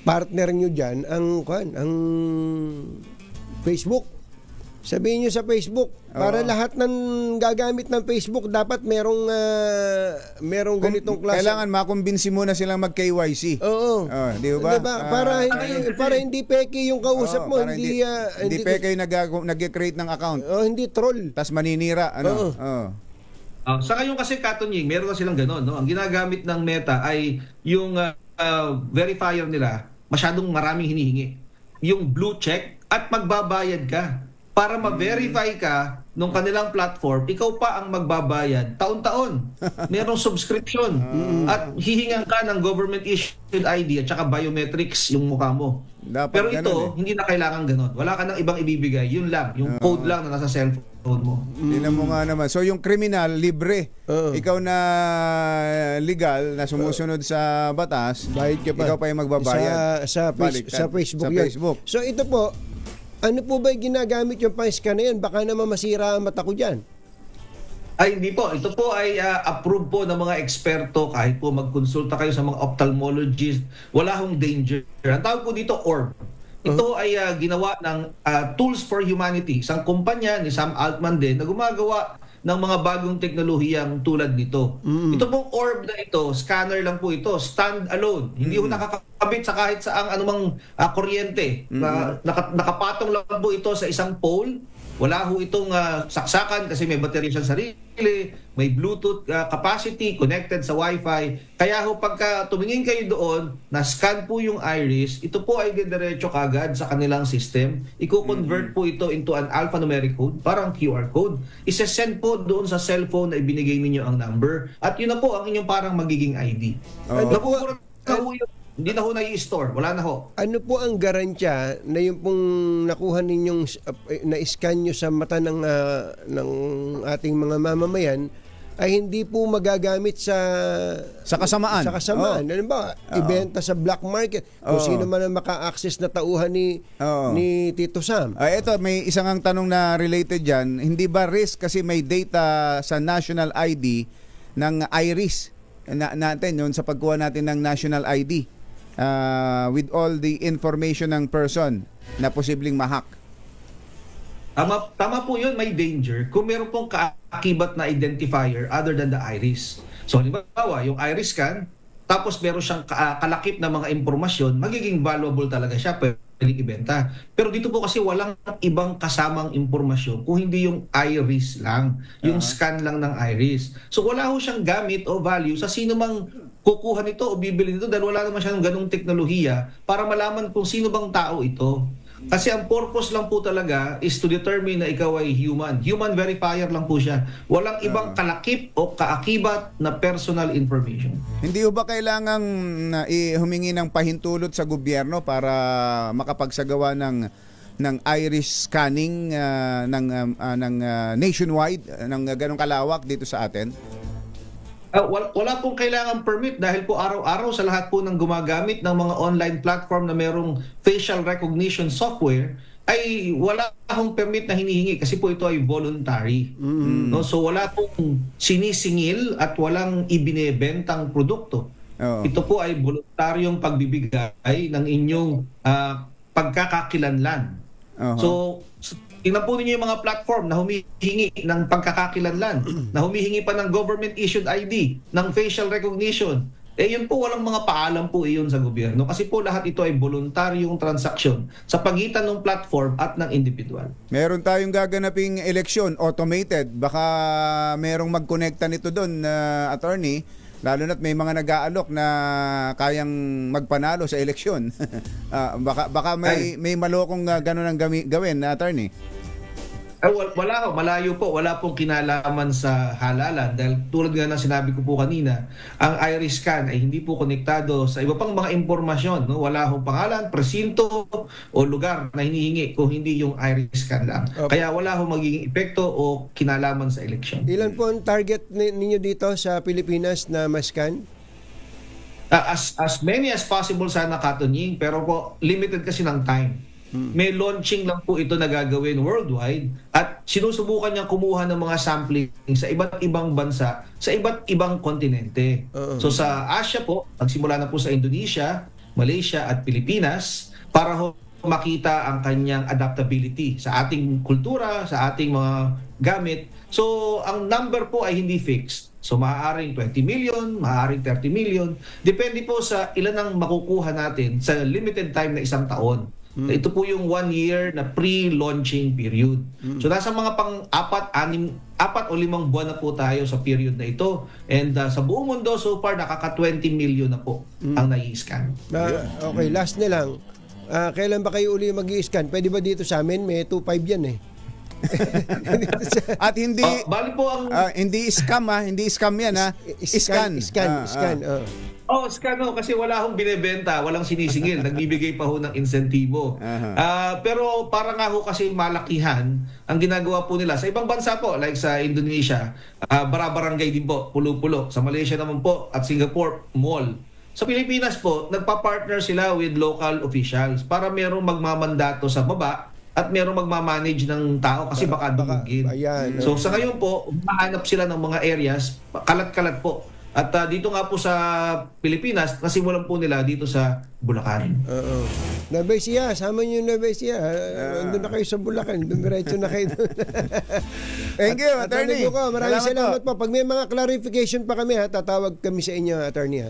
partner nyo dyan ang Facebook. Sabihin nyo sa Facebook, para lahat ng gagamit ng Facebook, dapat merong ganitong klase. Kailangan makumbinsi muna silang mag-KYC. Oo. Di ba? Para hindi peke yung kausap mo. Hindi peke yung nag-create ng account. Hindi troll. Tas maninira. Sa ngayon kasi, Katonying, meron na silang gano'n. No? Ang ginagamit ng Meta ay yung verifier nila, masyadong maraming hinihingi. Yung blue check at magbabayad ka. Para ma-verify ka nung kanilang platform, ikaw pa ang magbabayad taon-taon. Merong subscription. At hihingan ka ng government-issued ID at saka biometrics yung mukha mo. Pero ito, hindi na kailangan ganon. Wala ka nang ibang ibibigay. Yun lang. Yung code lang na nasa cellphone mo. Tingnan mo nga naman. So yung criminal, libre. Ikaw na legal, na sumusunod sa batas, ikaw pa yung magbabayad. Sa Facebook. So ito po, ano po ba ginagamit yung pang-scan na yan? Baka naman masira ang mata ko dyan. Ay, hindi po. Ito po ay approved po ng mga eksperto. Kahit po magkonsulta kayo sa mga ophthalmologist, wala hong danger. Ang tawag po dito, ORB. Ito ay ginawa ng Tools for Humanity. Isang kumpanya ni Sam Altman din na gumagawa ng mga bagong teknolohiyang tulad nito. Ito pong orb na ito, scanner lang po ito, stand alone. Hindi ho nakakabit sa kahit saang anumang kuryente. Nakapatong lang po ito sa isang pole. Wala ho itong saksakan kasi may baterya siyang sarili, may Bluetooth capacity, connected sa Wi-Fi. Kaya ho pagka tumingin kayo doon, na-scan po yung iris, ito po ay diretso kagad sa kanilang system. Iko-convert po ito into an alphanumeric code, parang QR code. Isesend po doon sa cellphone na ibinigay ninyo ang number. At yun na po ang inyong parang magiging ID. Hindi na ho na-i-store. Wala na ho. Ano po ang garantiya na yung pong nakuha ninyong na-scan nyo sa mata ng ating mga mamamayan ay hindi po magagamit sa kasamaan. Sa kasamaan. Ano ba? Ibenta sa black market. Kung sino man ang maka-access na tauhan ni Tito Sam. Ito, may isang ang tanong na related dyan. Hindi ba risk kasi may data sa national ID ng iris natin yun sa pagkuha natin ng national ID? With all the information ng person na posibleng ma-hack. Tama po yun, may danger kung meron pong kaakibat na identifier other than the iris. So, halimbawa, yung iris scan, tapos meron siyang kalakip na mga impormasyon, magiging valuable talaga siya. Pwede pwedeng ibenta. Pero dito po kasi walang ibang kasamang impormasyon kung hindi yung iris lang, yung scan lang ng iris. So wala ho siyang gamit o value sa sino mang kukuha nito o bibili nito dahil wala naman siyang ganung teknolohiya para malaman kung sino bang tao ito. Kasi ang purpose lang po talaga is to determine na ikaw ay human. Human verifier lang po siya. Walang ibang kalakip o kaakibat na personal information. Hindi ba kailangang humingi ng pahintulot sa gobyerno para makapagsagawa ng iris scanning ng nationwide, ng ganong kalawak dito sa atin? Wala pong kailangan permit dahil po araw-araw sa lahat po ng gumagamit ng mga online platform na merong facial recognition software ay wala akong permit na hinihingi kasi po ito ay voluntary. No? So wala pong sinisingil at walang ibinebentang produkto. Ito po ay voluntaryong pagbibigay ng inyong pagkakakilanlan. So tingnan po ninyo yung mga platform na humihingi ng pagkakakilanlan, na humihingi pa ng government-issued ID, ng facial recognition. Yun po, walang mga paalam po iyon sa gobyerno. Kasi po lahat ito ay voluntaryong transaksyon sa pagitan ng platform at ng individual. Meron tayong gaganaping eleksyon, automated. Baka merong mag-connecta nito doon, attorney, lalo na't may mga nag-aalok na kayang magpanalo sa eleksyon. Baka may malokong gano'n ang gawin, attorney. Wala ho, malayo po. Wala pong kinalaman sa halalan dahil tulad nga ng sinabi ko po kanina, ang iris scan ay hindi po konektado sa iba pang mga impormasyon. No? Wala hong pangalan, presinto o lugar na hinihingi kung hindi yung iris scan lang. Kaya wala hong magiging epekto o kinalaman sa eleksyon. Ilan po ang target ninyo dito sa Pilipinas na ma-scan? As many as possible sana, Katunying, pero po limited kasi ng time. May launching lang po ito na gagawin worldwide at sinusubukan niyang kumuha ng mga sampling sa iba't ibang bansa, sa iba't ibang kontinente. So sa Asia po, nagsimula na po sa Indonesia, Malaysia at Pilipinas para makita ang kanyang adaptability sa ating kultura, sa ating mga gamit. So ang number po ay hindi fixed. So maaaring 20 million, maaaring 30 million. Depende po sa ilan ang makukuha natin sa limited time na 1 taon. Ito po yung 1 year na pre-launching period. So nasa mga pang 4 o 5 buwan na po tayo sa period na ito. And sa buong mundo so far nakaka 20 million na po ang nai-scan. Okay, last na lang. Kailan ba kayo uli mag-i-scan? Pwede ba dito sa amin? May 2.5 yan eh. At hindi bali po ang hindi scam hindi scam yan scan. Scan kasi wala akong binebenta, walang sinisingil, nagbibigay pa ho ng insentibo. Pero para nga ho kasi malakihan ang ginagawa po nila sa ibang bansa po, like sa Indonesia, bara-barangay din po, pulo-pulo. Sa Malaysia naman po at Singapore, mall. Sa Pilipinas po, nagpa-partner sila with local officials para merong magmamandato sa baba at merong magmamanage ng tao kasi baka dumugin. So sa ngayon po, mahanap sila ng mga areas, kalat-kalat po. At dito nga po sa Pilipinas, nasimulan po nila dito sa Bulacan. Nueva Ecija, sama niyo yung Nueva Ecija. Doon na kayo sa Bulacan, dumiretso na kayo doon. Thank you, attorney. Maraming salamat po. Pag may mga clarification pa kami, tatawag kami sa inyo, attorney.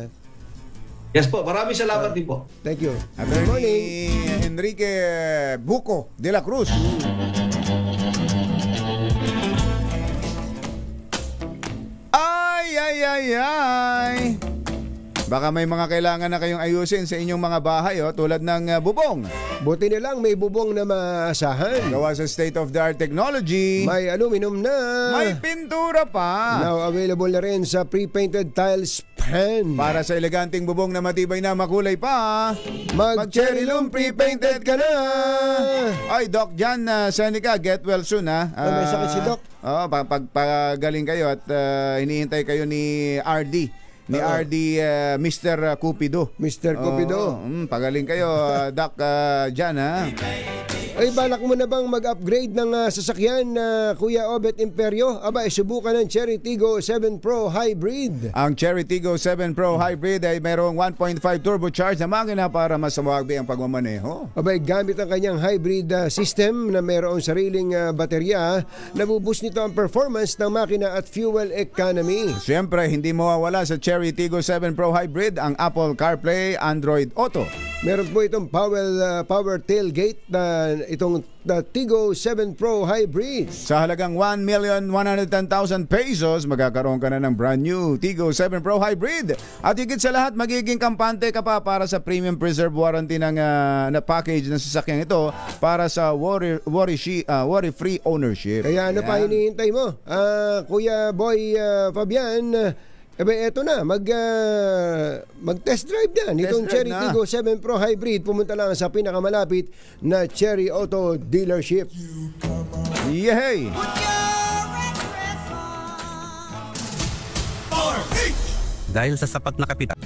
Yes po, maraming salamat din po. Thank you. Good morning, Enrique Buco de la Cruz. Ay. Baka may mga kailangan na kayong ayusin sa inyong mga bahay tulad ng bubong. Buti na lang may bubong na maasahan. Gawa sa state-of-the-art technology. May aluminum na. May pintura pa. Now available na rin sa pre-painted tiles pan. Para sa eleganteng bubong na matibay na makulay pa. Mag-cherry loom pre-painted ka na. Ay, Doc Jan Seneca, get well soon may sakit si Doc. Pagpagaling kayo at hinihintay kayo ni RD. Ni RD Mr. Cupido. Mr. Cupido. Pagaling kayo, Doc Jan Ay, balak mo na bang mag-upgrade ng sasakyan, Kuya Obet Imperio? Aba, subukan ng Cherry Tiggo 7 Pro Hybrid. Ang Cherry Tiggo 7 Pro Hybrid ay mayroong 1.5 turbocharged na makina para mas mawagbi ang pagmamaneho. Abay, gamit ang kanyang hybrid system na mayroong sariling baterya, nabuboost nito ang performance ng makina at fuel economy. Siyempre, hindi mawawala sa Cherry Tiggo 7 Pro Hybrid ang Apple CarPlay, Android Auto. Meron po itong power tailgate na itong Tiggo 7 Pro Hybrid. Sa halagang 1,110,000 pesos, magkakaroon ka na ng brand new Tiggo 7 Pro Hybrid. At higit sa lahat, magiging kampante ka pa para sa premium preserve warranty ng na package ng sasakyan ito para sa worry-free ownership. Kaya ano pa hinihintay mo? Kuya Boy Fabian, eto na, mag-test drive na nitong Cherry Tiggo 7 Pro Hybrid. Pumunta lang sa pinakamalapit na Cherry Auto Dealership. Yay! Dahil sa sapat na kapital.